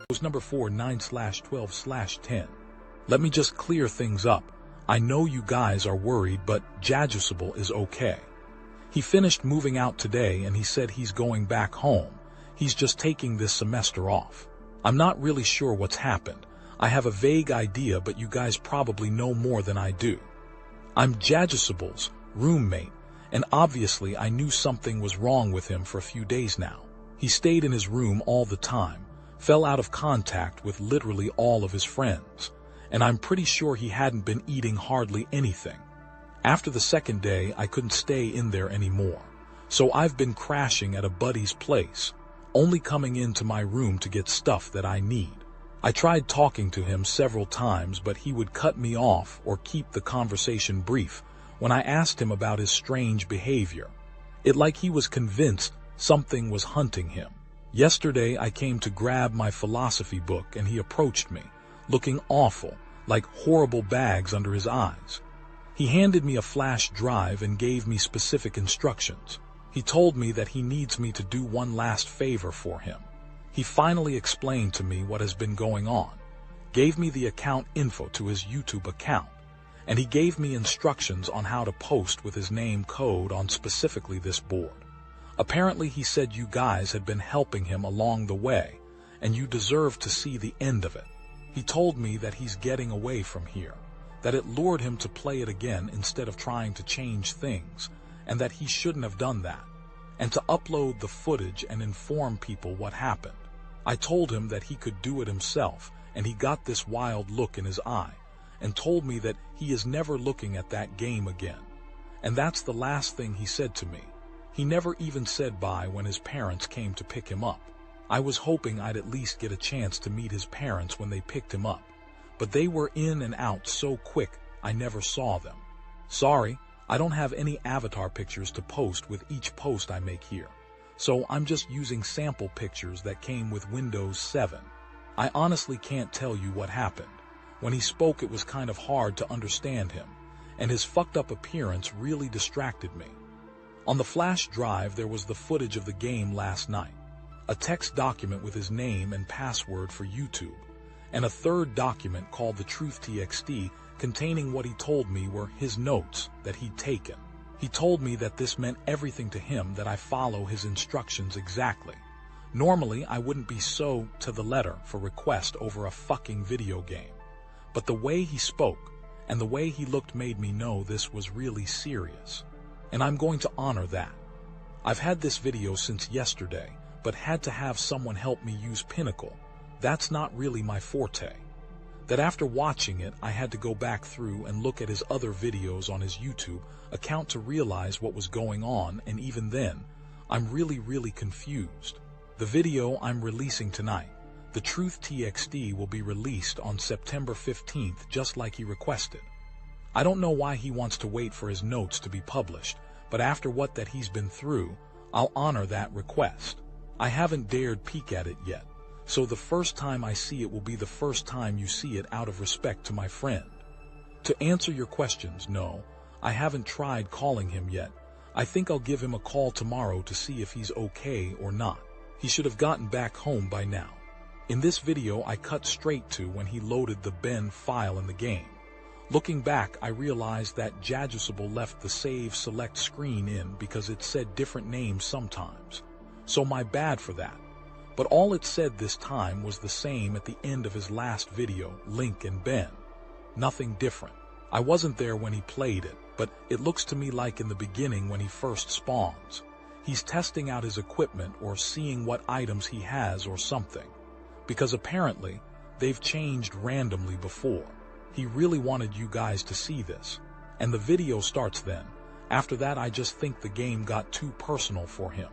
Was number 49/12/10. Let me just clear things up. I know you guys are worried, but Jadusable is okay. He finished moving out today and he said he's going back home. He's just taking this semester off. I'm not really sure what's happened. I have a vague idea, but you guys probably know more than I do. I'm Jadusable's roommate, and obviously I knew something was wrong with him for a few days now. He stayed in his room all the time, fell out of contact with literally all of his friends, and I'm pretty sure he hadn't been eating hardly anything. After the second day, I couldn't stay in there anymore, so I've been crashing at a buddy's place, only coming into my room to get stuff that I need. I tried talking to him several times, but he would cut me off or keep the conversation brief when I asked him about his strange behavior. It like he was convinced something was hunting him. Yesterday I came to grab my philosophy book and he approached me, looking awful, like horrible bags under his eyes. He handed me a flash drive and gave me specific instructions. He told me that he needs me to do one last favor for him. He finally explained to me what has been going on, gave me the account info to his YouTube account, and he gave me instructions on how to post with his name code on specifically this board. Apparently he said you guys had been helping him along the way, and you deserve to see the end of it. He told me that he's getting away from here, that it lured him to play it again instead of trying to change things, and that he shouldn't have done that, and to upload the footage and inform people what happened. I told him that he could do it himself, and he got this wild look in his eye, and told me that he is never looking at that game again. And that's the last thing he said to me. He never even said bye when his parents came to pick him up. I was hoping I'd at least get a chance to meet his parents when they picked him up, but they were in and out so quick I never saw them. Sorry, I don't have any avatar pictures to post with each post I make here, so I'm just using sample pictures that came with Windows 7. I honestly can't tell you what happened. When he spoke, it was kind of hard to understand him, and his fucked up appearance really distracted me. On the flash drive there was the footage of the game last night, a text document with his name and password for YouTube, and a third document called the Truth.rtf containing what he told me were his notes that he'd taken. He told me that this meant everything to him, that I follow his instructions exactly. Normally I wouldn't be so to the letter for request over a fucking video game, but the way he spoke and the way he looked made me know this was really serious, and I'm going to honor that. I've had this video since yesterday, but had to have someone help me use Pinnacle. That's not really my forte. That after watching it, I had to go back through and look at his other videos on his YouTube account to realize what was going on, and even then, I'm really confused. The video I'm releasing tonight, the Truth.rtf, will be released on September 15th, just like he requested. I don't know why he wants to wait for his notes to be published, but after what that he's been through, I'll honor that request. I haven't dared peek at it yet, so the first time I see it will be the first time you see it out of respect to my friend. To answer your questions, no, I haven't tried calling him yet. I think I'll give him a call tomorrow to see if he's okay or not. He should have gotten back home by now. In this video I cut straight to when he loaded the BEN file in the game. Looking back, I realized that Jadusable left the save select screen in because it said different names sometimes, so my bad for that. But all it said this time was the same at the end of his last video, Link and Ben. Nothing different. I wasn't there when he played it, but it looks to me like in the beginning when he first spawns. He's testing out his equipment or seeing what items he has or something, because apparently they've changed randomly before. He really wanted you guys to see this, and the video starts then. After that, I just think the game got too personal for him.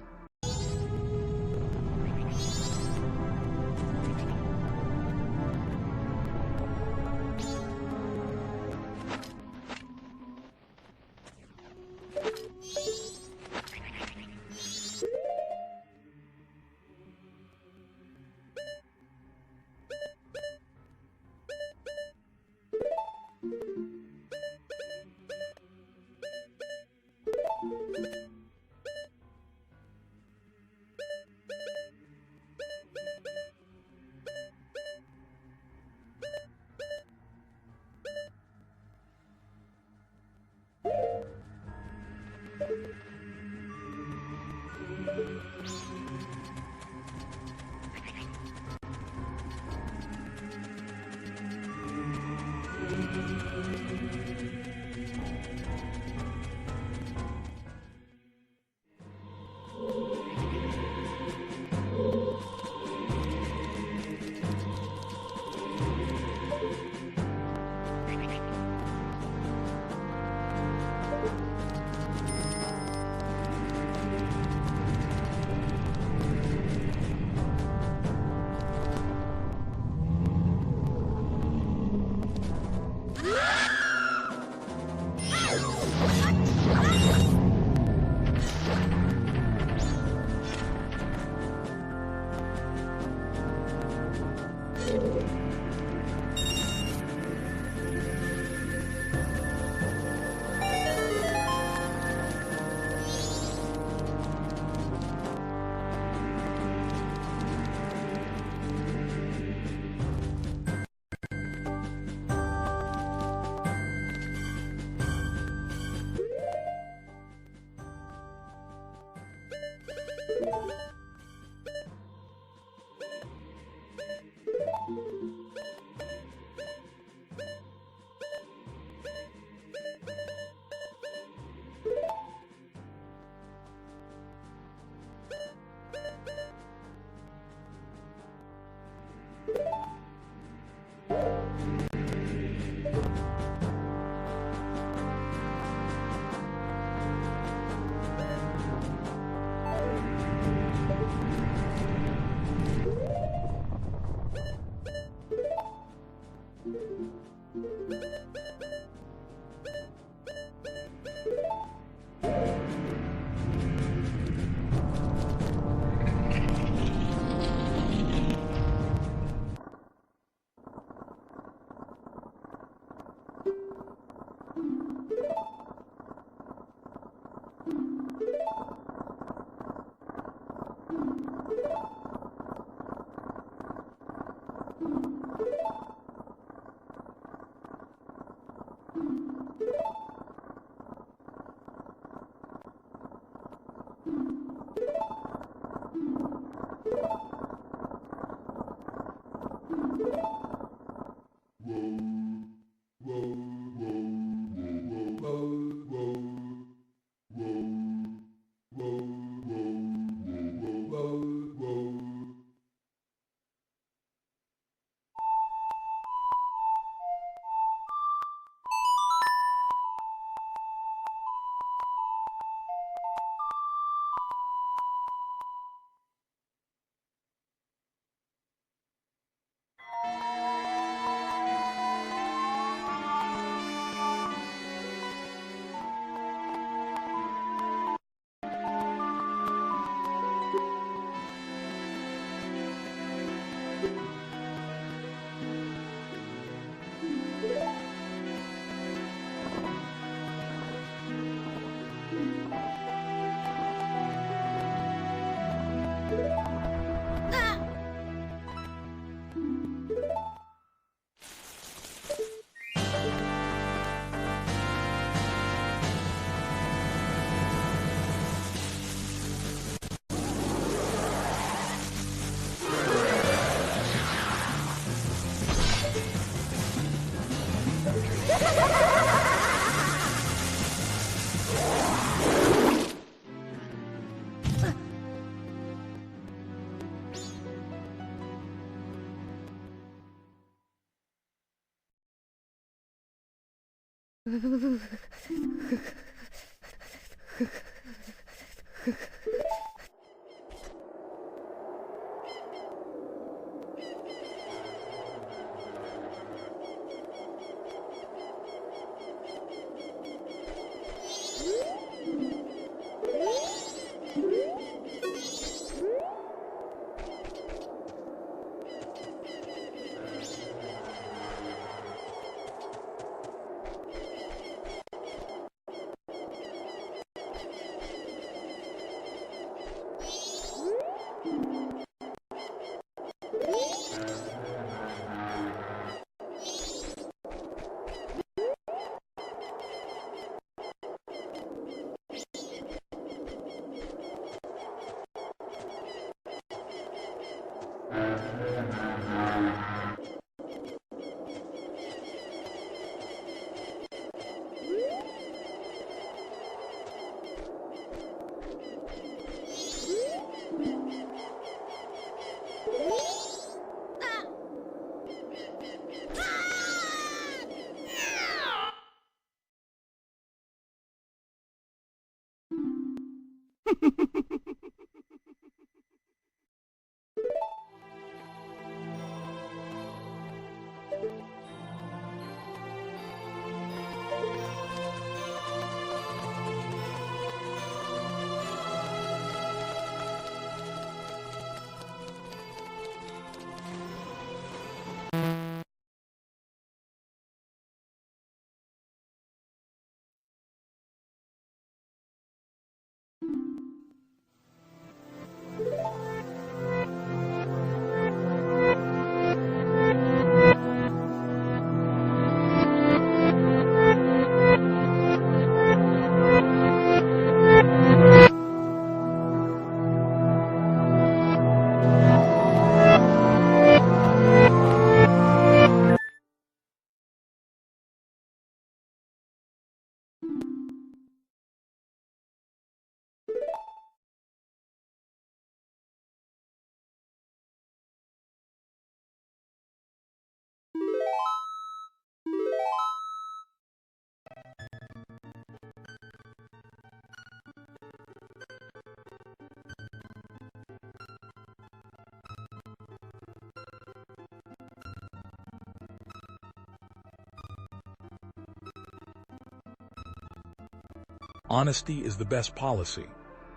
Honesty is the best policy.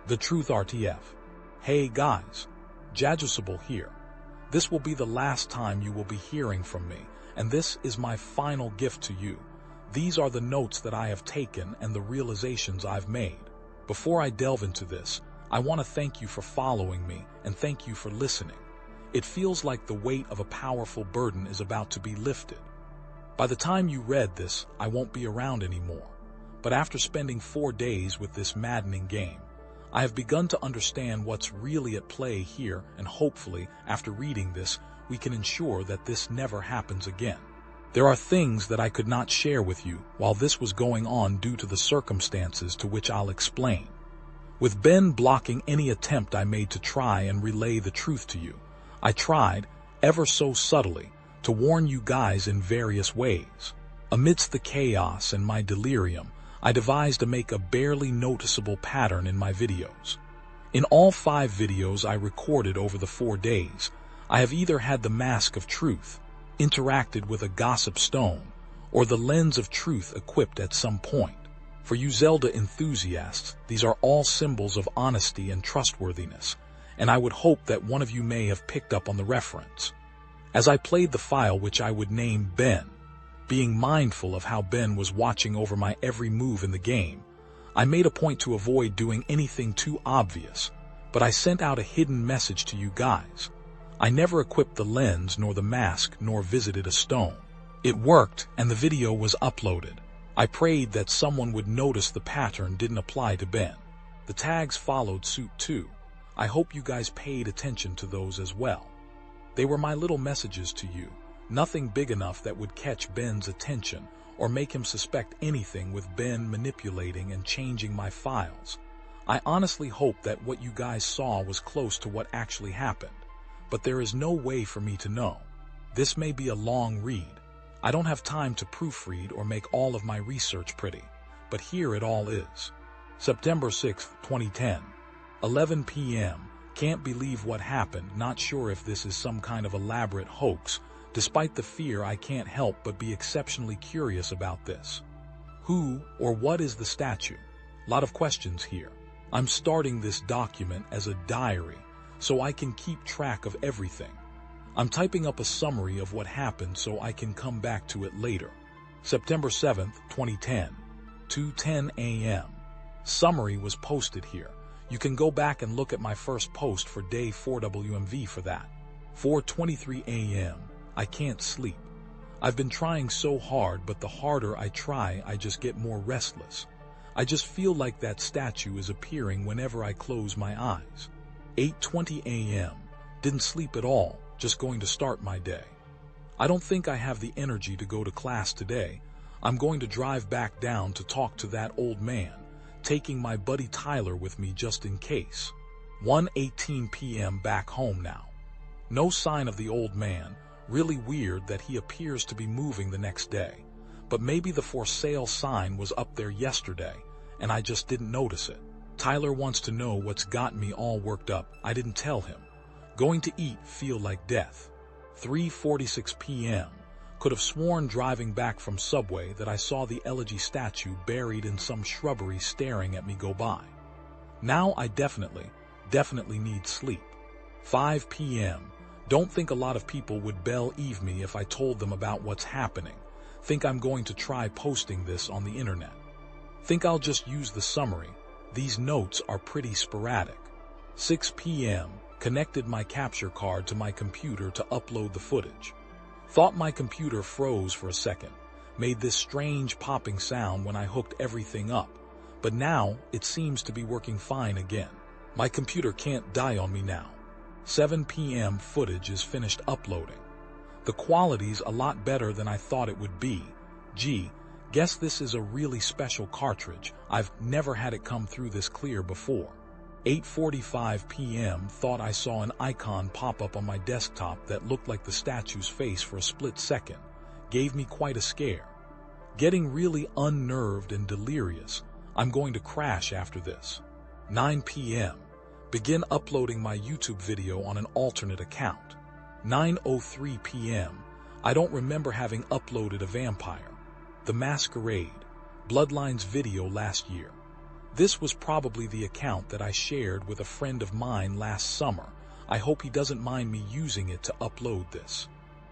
The Truth.rtf. Hey guys, Jadusable here. This will be the last time you will be hearing from me, and this is my final gift to you. These are the notes that I have taken and the realizations I've made. Before I delve into this, I want to thank you for following me and thank you for listening. It feels like the weight of a powerful burden is about to be lifted. By the time you read this, I won't be around anymore. But after spending 4 days with this maddening game, I have begun to understand what's really at play here, and hopefully, after reading this, we can ensure that this never happens again. There are things that I could not share with you while this was going on due to the circumstances to which I'll explain. With Ben blocking any attempt I made to try and relay the truth to you, I tried, ever so subtly, to warn you guys in various ways. Amidst the chaos and my delirium, I devised to make a barely noticeable pattern in my videos. In all 5 videos I recorded over the 4 days, I have either had the mask of truth, interacted with a gossip stone, or the lens of truth equipped at some point. For you Zelda enthusiasts, these are all symbols of honesty and trustworthiness, and I would hope that one of you may have picked up on the reference. As I played the file which I would name Ben, being mindful of how Ben was watching over my every move in the game, I made a point to avoid doing anything too obvious, but I sent out a hidden message to you guys. I never equipped the lens nor the mask nor visited a stone. It worked and the video was uploaded. I prayed that someone would notice the pattern didn't apply to Ben. The tags followed suit too. I hope you guys paid attention to those as well. They were my little messages to you. Nothing big enough that would catch Ben's attention or make him suspect anything with Ben manipulating and changing my files. I honestly hope that what you guys saw was close to what actually happened, but there is no way for me to know. This may be a long read. I don't have time to proofread or make all of my research pretty, but here it all is. September 6, 2010, 11 p.m. Can't believe what happened, not sure if this is some kind of elaborate hoax. Despite the fear, I can't help but be exceptionally curious about this. Who or what is the statue? Lot of questions here. I'm starting this document as a diary, so I can keep track of everything. I'm typing up a summary of what happened so I can come back to it later. September 7th, 2010, 2:10 a.m. Summary was posted here. You can go back and look at my first post for day 4.wmv for that. 4:23 a.m. I can't sleep. I've been trying so hard, but the harder I try, I just get more restless. I just feel like that statue is appearing whenever I close my eyes. 8:20 a.m. Didn't sleep at all, just going to start my day. I don't think I have the energy to go to class today. I'm going to drive back down to talk to that old man, taking my buddy Tyler with me just in case. 1:18 p.m. back home now. No sign of the old man. Really weird that he appears to be moving the next day, but maybe the for sale sign was up there yesterday and I just didn't notice it. Tyler wants to know what's got me all worked up. I didn't tell him. Going to eat, feel like death. 3:46 p.m. Could have sworn driving back from Subway that I saw the elegy statue buried in some shrubbery staring at me go by. Now I definitely need sleep. 5 p.m. Don't think a lot of people would believe me if I told them about what's happening. Think I'm going to try posting this on the internet. Think I'll just use the summary. These notes are pretty sporadic. 6 p.m. Connected my capture card to my computer to upload the footage. Thought my computer froze for a second. Made this strange popping sound when I hooked everything up. But now it seems to be working fine again. My computer can't die on me now. 7 p.m. footage is finished uploading. The quality's a lot better than I thought it would be. Gee, guess this is a really special cartridge. I've never had it come through this clear before. 8:45 p.m. Thought I saw an icon pop up on my desktop that looked like the statue's face for a split second. Gave me quite a scare. Getting really unnerved and delirious. I'm going to crash after this. 9 p.m. Begin uploading my YouTube video on an alternate account. 9:03 p.m. I don't remember having uploaded a vampire. The Masquerade, Bloodlines video last year. This was probably the account that I shared with a friend of mine last summer. I hope he doesn't mind me using it to upload this.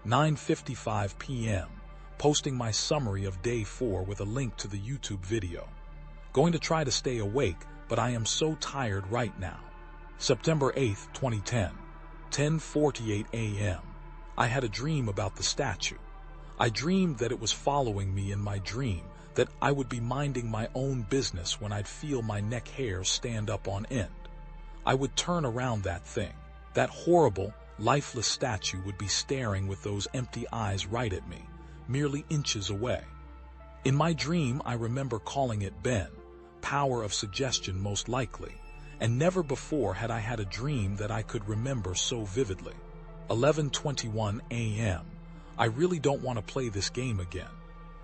9:55 p.m. Posting my summary of day 4 with a link to the YouTube video. Going to try to stay awake, but I am so tired right now. September 8th, 2010. 10:48 a.m. I had a dream about the statue. I dreamed that it was following me in my dream, that I would be minding my own business when I'd feel my neck hairs stand up on end. I would turn around that thing. That horrible, lifeless statue would be staring with those empty eyes right at me, merely inches away. In my dream, I remember calling it Ben, power of suggestion most likely, and never before had I had a dream that I could remember so vividly. 11:21 a.m. I really don't want to play this game again.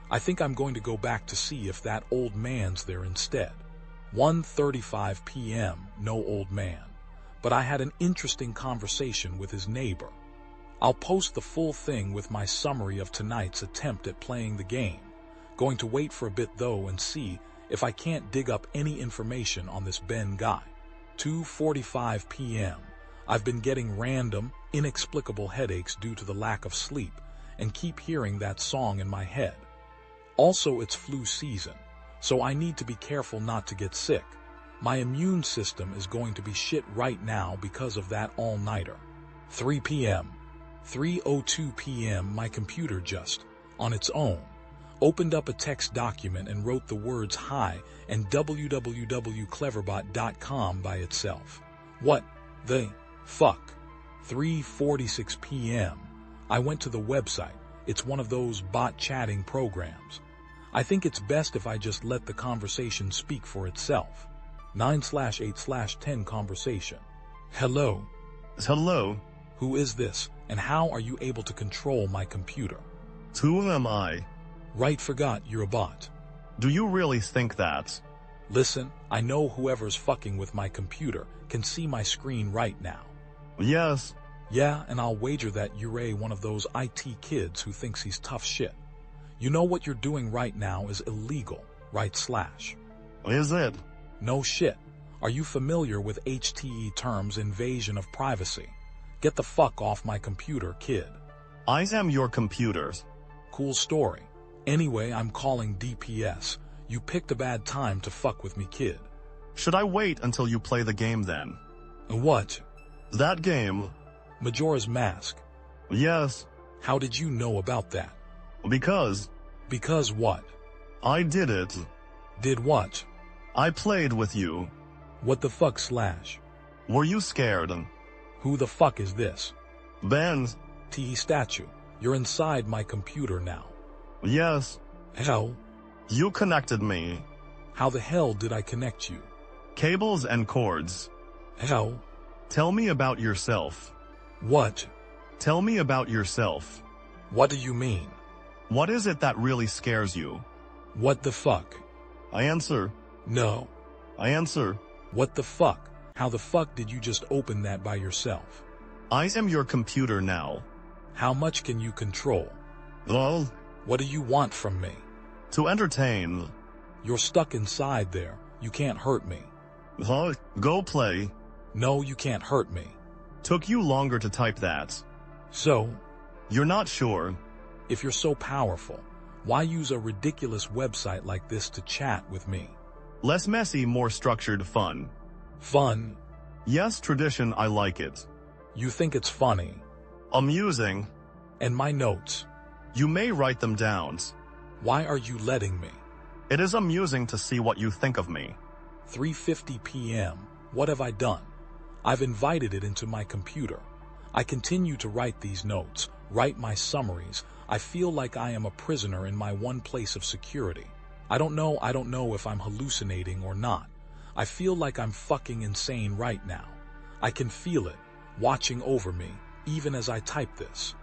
I think I'm going to go back to see if that old man's there instead. 1:35 p.m. No old man. But I had an interesting conversation with his neighbor. I'll post the full thing with my summary of tonight's attempt at playing the game. Going to wait for a bit though and see if I can't dig up any information on this Ben guy. 2:45 p.m. I've been getting random, inexplicable headaches due to the lack of sleep and keep hearing that song in my head. Also, it's flu season, so I need to be careful not to get sick. My immune system is going to be shit right now because of that all-nighter. 3 p.m. 3:02 p.m. My computer just, on its own, opened up a text document and wrote the words hi and www.cleverbot.com by itself. What the fuck? 3:46 p.m. I went to the website. It's one of those bot chatting programs. I think it's best if I just let the conversation speak for itself. 9/8/10 conversation. Hello. Hello. Who is this, and how are you able to control my computer? Who am I? Right, forgot you're a bot. Do you really think that? Listen, I know whoever's fucking with my computer can see my screen right now. Yes. Yeah, and I'll wager that you're one of those IT kids who thinks he's tough shit. You know what you're doing right now is illegal, right slash? Is it? No shit. Are you familiar with HTE terms invasion of privacy? Get the fuck off my computer, kid. I am your computers. Cool story. Anyway, I'm calling DPS. You picked a bad time to fuck with me, kid. Should I wait until you play the game then? What? That game. Majora's Mask. Yes. How did you know about that? Because. Because what? I did it. Did what? I played with you. What the fuck slash? Were you scared? Who the fuck is this? Ben. T statue. You're inside my computer now. Yes. Hell? You connected me. How the hell did I connect you? Cables and cords. Hell? Tell me about yourself. What? Tell me about yourself. What do you mean? What is it that really scares you? What the fuck? I answer. No. I answer. What the fuck? How the fuck did you just open that by yourself? I am your computer now. How much can you control? Well, what do you want from me? to entertain. You're stuck inside there. You can't hurt me. Huh? Go play. No, you can't hurt me. Took you longer to type that. So? You're not sure. If you're so powerful, why use a ridiculous website like this to chat with me? Less messy, more structured fun. Fun? Yes, tradition, I like it. You think it's funny? Amusing. And my notes? You may write them down. Why are you letting me? It is amusing to see what you think of me. 3:50 p.m. What have I done? I've invited it into my computer. I continue to write these notes, write my summaries. I feel like I am a prisoner in my one place of security. I don't know if I'm hallucinating or not. I feel like I'm fucking insane right now. I can feel it, watching over me, even as I type this.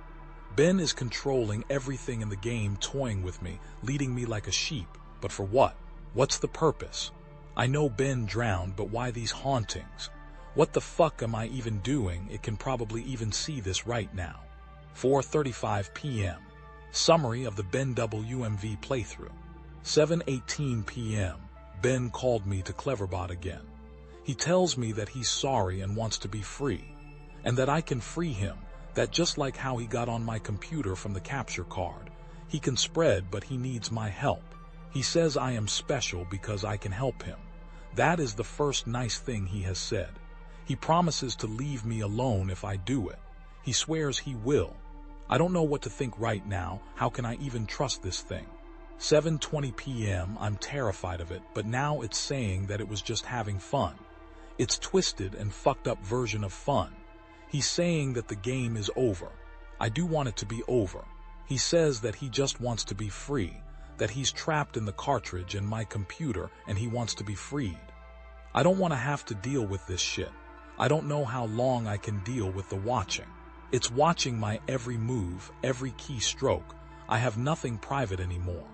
Ben is controlling everything in the game, toying with me, leading me like a sheep. But for what? What's the purpose? I know Ben drowned, but why these hauntings? What the fuck am I even doing? It can probably even see this right now. 4:35 p.m. Summary of the BEN.wmv playthrough. 7:18 p.m. Ben called me to Cleverbot again. He tells me that he's sorry and wants to be free, and that I can free him, that just like how he got on my computer from the capture card, he can spread, but he needs my help. He says I am special because I can help him. That is the first nice thing he has said. He promises to leave me alone if I do it. He swears he will. I don't know what to think right now. How can I even trust this thing? 7:20 p.m. I'm terrified of it, but now it's saying that it was just having fun. It's twisted and fucked up version of fun. He's saying that the game is over. I do want it to be over. He says that he just wants to be free, that he's trapped in the cartridge and my computer and he wants to be freed. I don't want to have to deal with this shit. I don't know how long I can deal with the watching. It's watching my every move, every key stroke. I have nothing private anymore.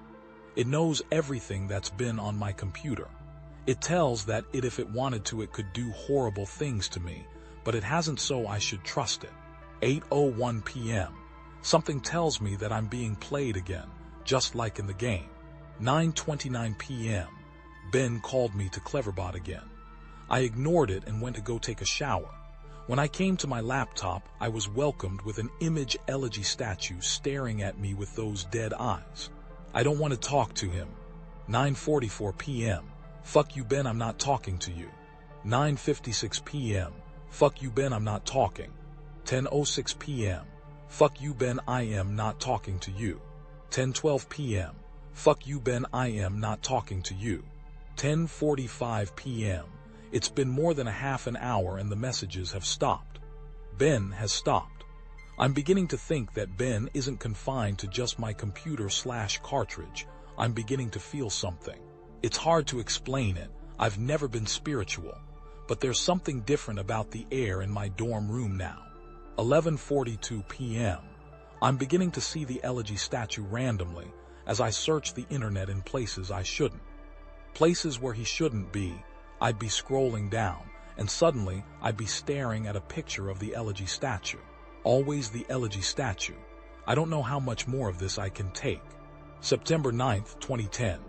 It knows everything that's been on my computer. It tells that if it wanted to, it could do horrible things to me, but it hasn't, so I should trust it. 8:01 p.m. Something tells me that I'm being played again, just like in the game. 9:29 p.m. Ben called me to Cleverbot again. I ignored it and went to go take a shower. When I came to my laptop, I was welcomed with an image elegy statue staring at me with those dead eyes. I don't want to talk to him. 9:44 p.m. Fuck you, Ben, I'm not talking to you. 9:56 p.m. Fuck you, Ben, I'm not talking. 10:06 p.m. Fuck you, Ben, I am not talking to you. 10:12 p.m. Fuck you, Ben, I am not talking to you. 10:45 p.m. It's been more than a half an hour and the messages have stopped. Ben has stopped. I'm beginning to think that Ben isn't confined to just my computer/cartridge. I'm beginning to feel something. It's hard to explain it. I've never been spiritual, but there's something different about the air in my dorm room now. 11:42 p.m. I'm beginning to see the elegy statue randomly as I search the internet in places I shouldn't. Places where he shouldn't be. I'd be scrolling down, and suddenly I'd be staring at a picture of the elegy statue. Always the elegy statue. I don't know how much more of this I can take. September 9th, 2010.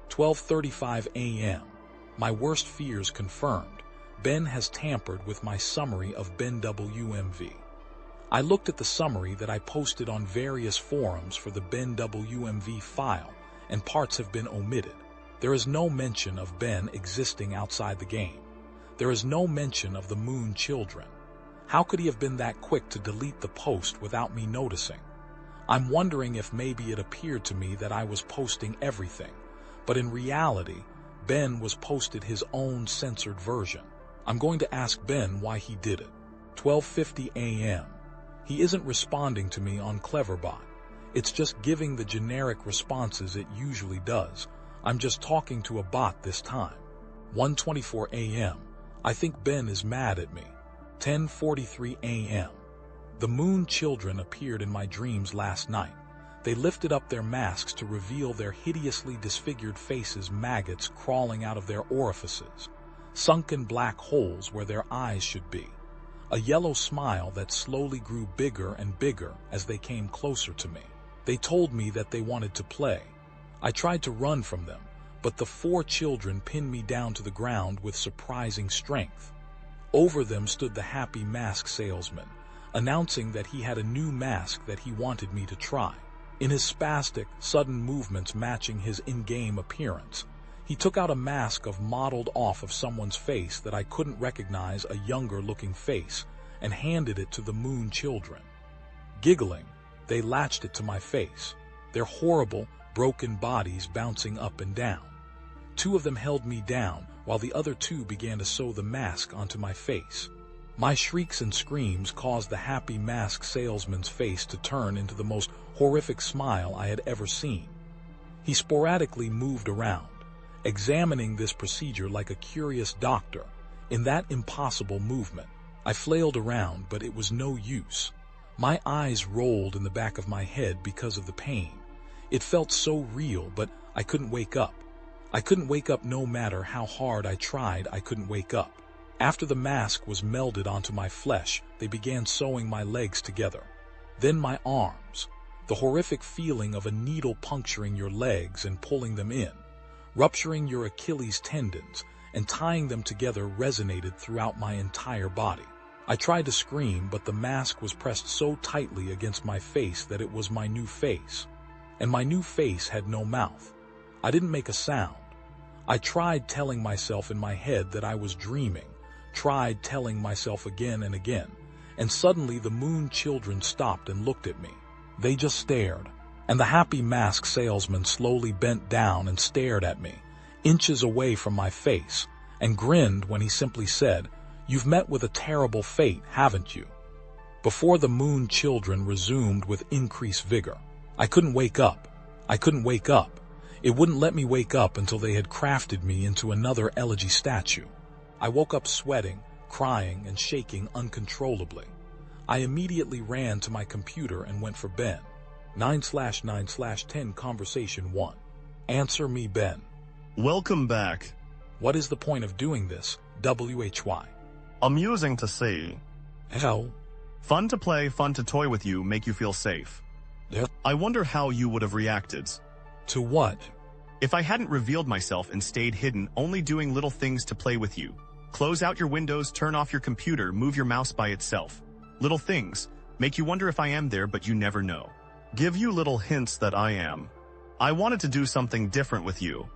12:35 a.m. My worst fears confirmed. Ben has tampered with my summary of BEN.wmv. I looked at the summary that I posted on various forums for the BEN.wmv file, and parts have been omitted. There is no mention of Ben existing outside the game. There is no mention of the Moon Children. How could he have been that quick to delete the post without me noticing? I'm wondering if maybe it appeared to me that I was posting everything, but in reality, Ben was posted his own censored version. I'm going to ask Ben why he did it. 12:50 a.m. He isn't responding to me on Cleverbot. It's just giving the generic responses it usually does. I'm just talking to a bot this time. 1:24 a.m. I think Ben is mad at me. 10:43 a.m. The Moon Children appeared in my dreams last night. They lifted up their masks to reveal their hideously disfigured faces, maggots crawling out of their orifices, sunken black holes where their eyes should be, a yellow smile that slowly grew bigger and bigger as they came closer to me. They told me that they wanted to play. I tried to run from them, but the 4 children pinned me down to the ground with surprising strength. Over them stood the happy mask salesman, announcing that he had a new mask that he wanted me to try. In his spastic, sudden movements matching his in-game appearance, he took out a mask modeled off of someone's face that I couldn't recognize, a younger-looking face, and handed it to the Moon Children. Giggling, they latched it to my face, their horrible, broken bodies bouncing up and down. 2 of them held me down, while the other 2 began to sew the mask onto my face. My shrieks and screams caused the happy mask salesman's face to turn into the most horrific smile I had ever seen. He sporadically moved around, examining this procedure like a curious doctor. In that impossible movement, I flailed around, but it was no use. My eyes rolled in the back of my head because of the pain. It felt so real, but I couldn't wake up. I couldn't wake up no matter how hard I tried. I couldn't wake up. After the mask was melded onto my flesh, they began sewing my legs together. Then my arms. The horrific feeling of a needle puncturing your legs and pulling them in. Rupturing your Achilles tendons and tying them together resonated throughout my entire body. I tried to scream, but the mask was pressed so tightly against my face that it was my new face. And my new face had no mouth. I didn't make a sound. I tried telling myself in my head that I was dreaming, tried telling myself again and again, and suddenly the moon children stopped and looked at me. They just stared, and the happy mask salesman slowly bent down and stared at me, inches away from my face, and grinned when he simply said, "You've met with a terrible fate, haven't you?" Before the moon children resumed with increased vigor. I couldn't wake up. I couldn't wake up. It wouldn't let me wake up until they had crafted me into another elegy statue. I woke up sweating, crying, and shaking uncontrollably. I immediately ran to my computer and went for Ben. 9/9/10 Conversation 1. Answer me, Ben. Welcome back. What is the point of doing this, WHY? Amusing to see. Hell. Fun to play, fun to toy with you, make you feel safe. Yeah. I wonder how you would have reacted. To what? If I hadn't revealed myself and stayed hidden, only doing little things to play with you. Close out your windows, turn off your computer, move your mouse by itself. Little things. Make you wonder if I am there, but you never know. Give you little hints that I am. I wanted to do something different with you.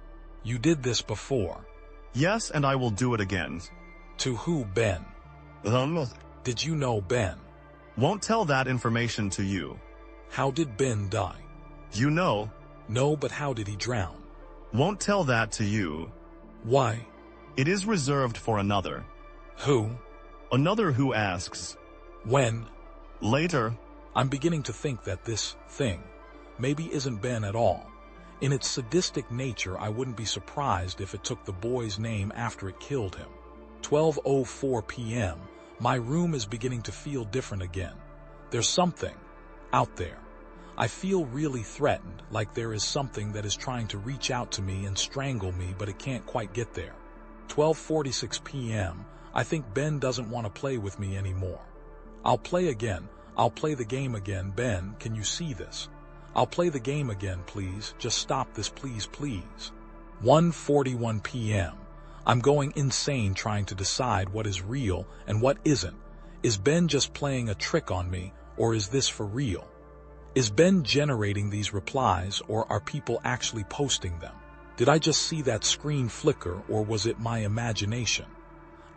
You did this before. Yes, and I will do it again. To who, Ben? Did you know Ben? Won't tell that information to you. How did Ben die? You know. No, but how did he drown? Won't tell that to you. Why? It is reserved for another. Who? Another who asks. When? Later. I'm beginning to think that this thing maybe isn't Ben at all. In its sadistic nature, I wouldn't be surprised if it took the boy's name after it killed him. 12:04 p.m. My room is beginning to feel different again. There's something out there. I feel really threatened, like there is something that is trying to reach out to me and strangle me, but it can't quite get there. 12:46 p.m. I think Ben doesn't want to play with me anymore. I'll play again. I'll play the game again. Ben, can you see this? I'll play the game again, please. Just stop this, please, please. 1:41 p.m. I'm going insane trying to decide what is real and what isn't. Is Ben just playing a trick on me, or is this for real? Is Ben generating these replies, or are people actually posting them? Did I just see that screen flicker, or was it my imagination?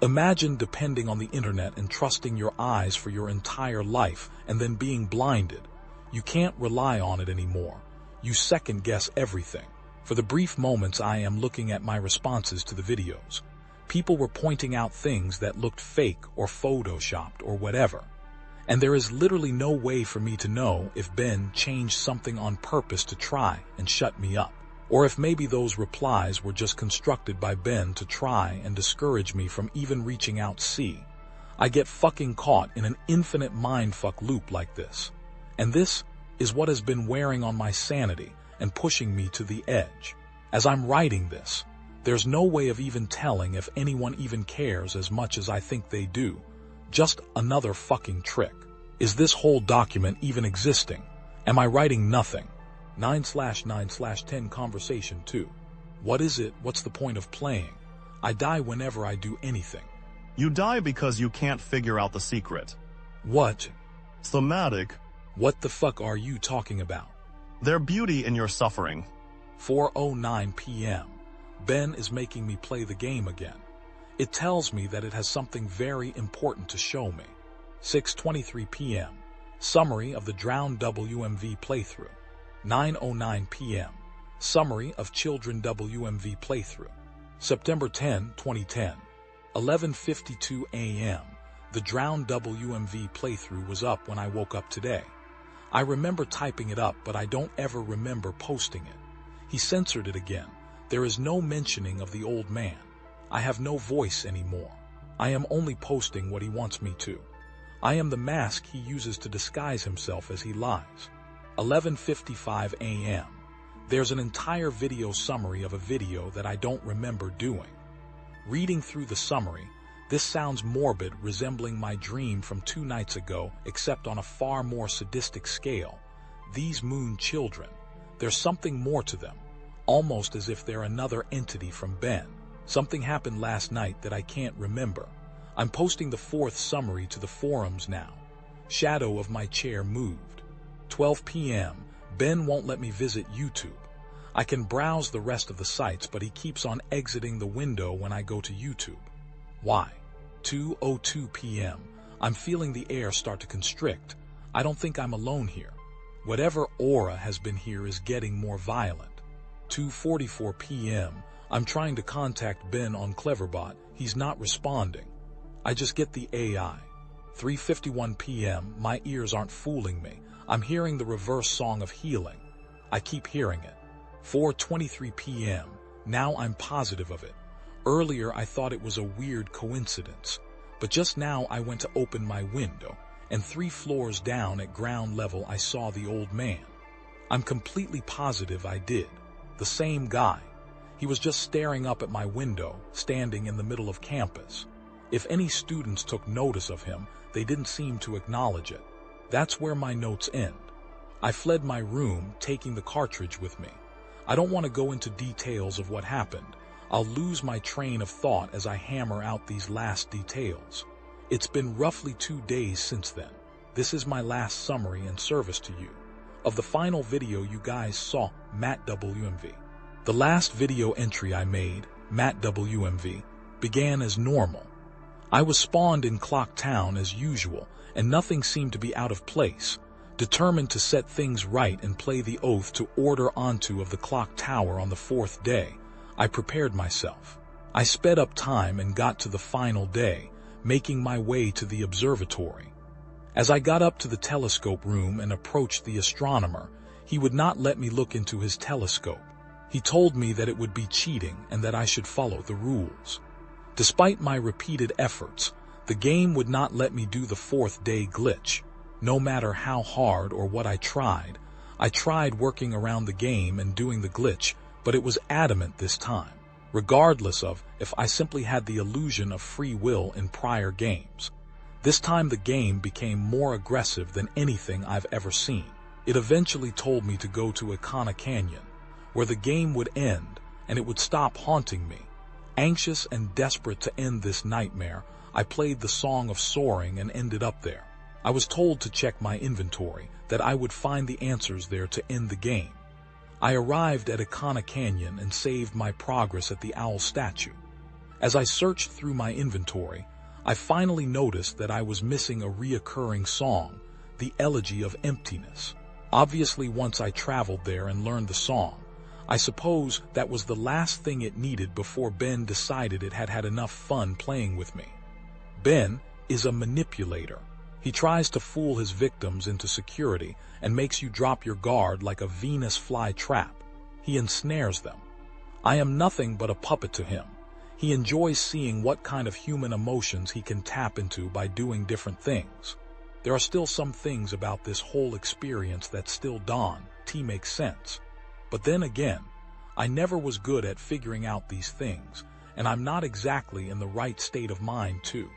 Imagine depending on the internet and trusting your eyes for your entire life and then being blinded. You can't rely on it anymore. You second-guess everything. For the brief moments I am looking at my responses to the videos, people were pointing out things that looked fake or photoshopped or whatever. And there is literally no way for me to know if Ben changed something on purpose to try and shut me up, or if maybe those replies were just constructed by Ben to try and discourage me from even reaching out. See, I get fucking caught in an infinite mindfuck loop like this. And this is what has been wearing on my sanity and pushing me to the edge. As I'm writing this, there's no way of even telling if anyone even cares as much as I think they do. Just another fucking trick. Is this whole document even existing? Am I writing nothing? 9/9/10 Conversation 2. What is it? What's the point of playing? I die whenever I do anything. You die because you can't figure out the secret. What? Thematic. What the fuck are you talking about? There's beauty in your suffering. 4:09 p.m. Ben is making me play the game again. It tells me that it has something very important to show me. 6:23 p.m. Summary of the DROWNED.wmv playthrough. 9:09 p.m. Summary of Children.wmv playthrough. September 10, 2010. 11:52 a.m. The DROWNED.wmv playthrough was up when I woke up today. I remember typing it up, but I don't ever remember posting it. He censored it again. There is no mentioning of the old man. I have no voice anymore. I am only posting what he wants me to. I am the mask he uses to disguise himself as he lies. 11:55 a.m. There's an entire video summary of a video that I don't remember doing. Reading through the summary, this sounds morbid, resembling my dream from 2 nights ago, except on a far more sadistic scale. These moon children, there's something more to them. almost as if they're another entity from Ben. Something happened last night that I can't remember. I'm posting the 4th summary to the forums now. Shadow of my chair moved. 12 p.m. Ben won't let me visit YouTube. I can browse the rest of the sites, but he keeps on exiting the window when I go to YouTube. Why? 2:02 p.m. I'm feeling the air start to constrict. I don't think I'm alone here. Whatever aura has been here is getting more violent. 2:44 p.m. I'm trying to contact Ben on Cleverbot. He's not responding. I just get the AI. 3:51 p.m. My ears aren't fooling me. I'm hearing the reverse song of healing. I keep hearing it. 4:23 p.m. Now I'm positive of it. Earlier I thought it was a weird coincidence, but just now I went to open my window, and 3 floors down at ground level I saw the old man. I'm completely positive I did. The same guy. He was just staring up at my window, standing in the middle of campus. If any students took notice of him, they didn't seem to acknowledge it. That's where my notes end. I fled my room, taking the cartridge with me. I don't want to go into details of what happened. I'll lose my train of thought as I hammer out these last details. It's been roughly 2 days since then. This is my last summary and service to you. Of the final video you guys saw, Matt.wmv. The last video entry I made, Matt.wmv, began as normal. I was spawned in Clock Town as usual, and nothing seemed to be out of place. Determined to set things right and play the oath to order onto of the clock tower on the 4th day, I prepared myself. I sped up time and got to the final day, making my way to the observatory. As I got up to the telescope room and approached the astronomer, he would not let me look into his telescope. He told me that it would be cheating and that I should follow the rules. Despite my repeated efforts, the game would not let me do the 4th day glitch. No matter how hard or what I tried working around the game and doing the glitch, but it was adamant this time, regardless of if I simply had the illusion of free will in prior games. This time the game became more aggressive than anything I've ever seen. It eventually told me to go to Icona Canyon, where the game would end and it would stop haunting me. Anxious and desperate to end this nightmare, I played the Song of Soaring and ended up there. I was told to check my inventory, that I would find the answers there to end the game. I arrived at Icona Canyon and saved my progress at the owl statue. As I searched through my inventory, I finally noticed that I was missing a reoccurring song, the Elegy of Emptiness. Obviously, once I traveled there and learned the song, I suppose that was the last thing it needed before Ben decided it had had enough fun playing with me. Ben is a manipulator. He tries to fool his victims into security and makes you drop your guard like a Venus fly trap. He ensnares them. I am nothing but a puppet to him. He enjoys seeing what kind of human emotions he can tap into by doing different things. There are still some things about this whole experience that still don't make sense. But then again, I never was good at figuring out these things, and I'm not exactly in the right state of mind too.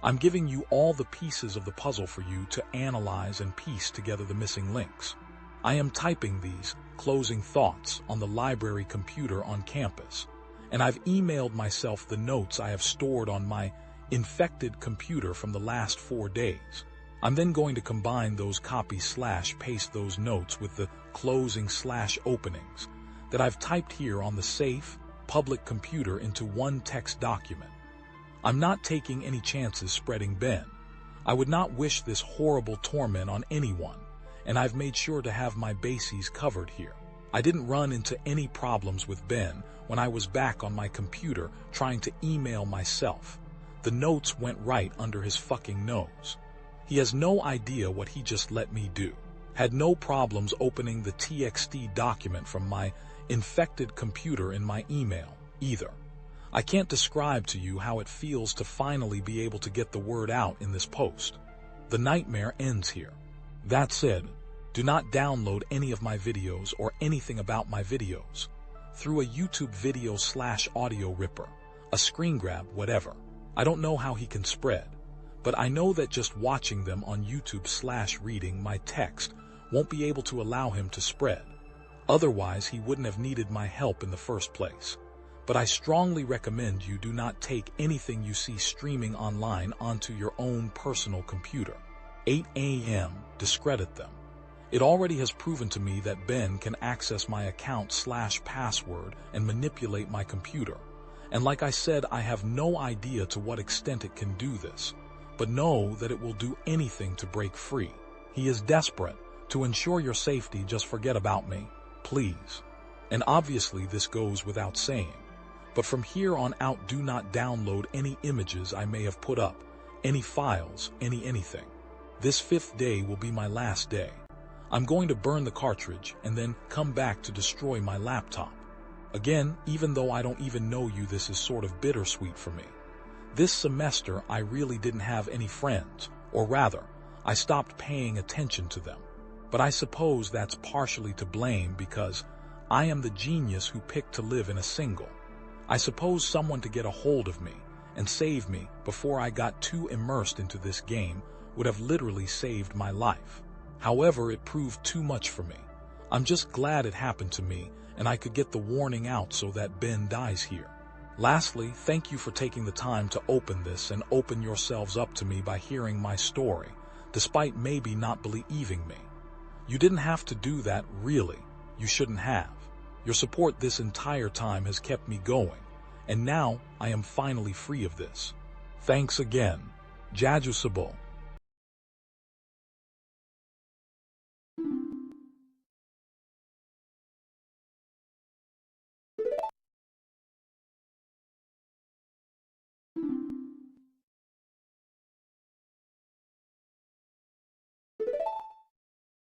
I'm giving you all the pieces of the puzzle for you to analyze and piece together the missing links. I am typing these closing thoughts on the library computer on campus, and I've emailed myself the notes I have stored on my infected computer from the last 4 days. I'm then going to combine those copy/paste those notes with the closing/openings that I've typed here on the safe, public computer into one text document. I'm not taking any chances spreading Ben. I would not wish this horrible torment on anyone, and I've made sure to have my bases covered here. I didn't run into any problems with Ben when I was back on my computer trying to email myself. The notes went right under his fucking nose. He has no idea what he just let me do. Had no problems opening the TXT document from my infected computer in my email, either. I can't describe to you how it feels to finally be able to get the word out in this post. The nightmare ends here. That said, do not download any of my videos or anything about my videos through a YouTube video/audio ripper, a screen grab, whatever. I don't know how he can spread, but I know that just watching them on YouTube/reading my text won't be able to allow him to spread. Otherwise, he wouldn't have needed my help in the first place. But I strongly recommend you do not take anything you see streaming online onto your own personal computer. 8 a.m. Discredit them. It already has proven to me that Ben can access my account/password and manipulate my computer. And like I said, I have no idea to what extent it can do this, but know that it will do anything to break free. He is desperate. To ensure your safety, just forget about me, please. And obviously this goes without saying. But from here on out, do not download any images I may have put up, any files, anything. This 5th day will be my last day. I'm going to burn the cartridge and then come back to destroy my laptop. Again, even though I don't even know you, this is sort of bittersweet for me. This semester, I really didn't have any friends, or rather, I stopped paying attention to them. But I suppose that's partially to blame because I am the genius who picked to live in a single. I suppose someone to get a hold of me and save me before I got too immersed into this game would have literally saved my life. However, it proved too much for me. I'm just glad it happened to me and I could get the warning out so that Ben dies here. Lastly, thank you for taking the time to open this and open yourselves up to me by hearing my story, despite maybe not believing me. You didn't have to do that, really. You shouldn't have. Your support this entire time has kept me going, and now I am finally free of this. Thanks again. Jadusable.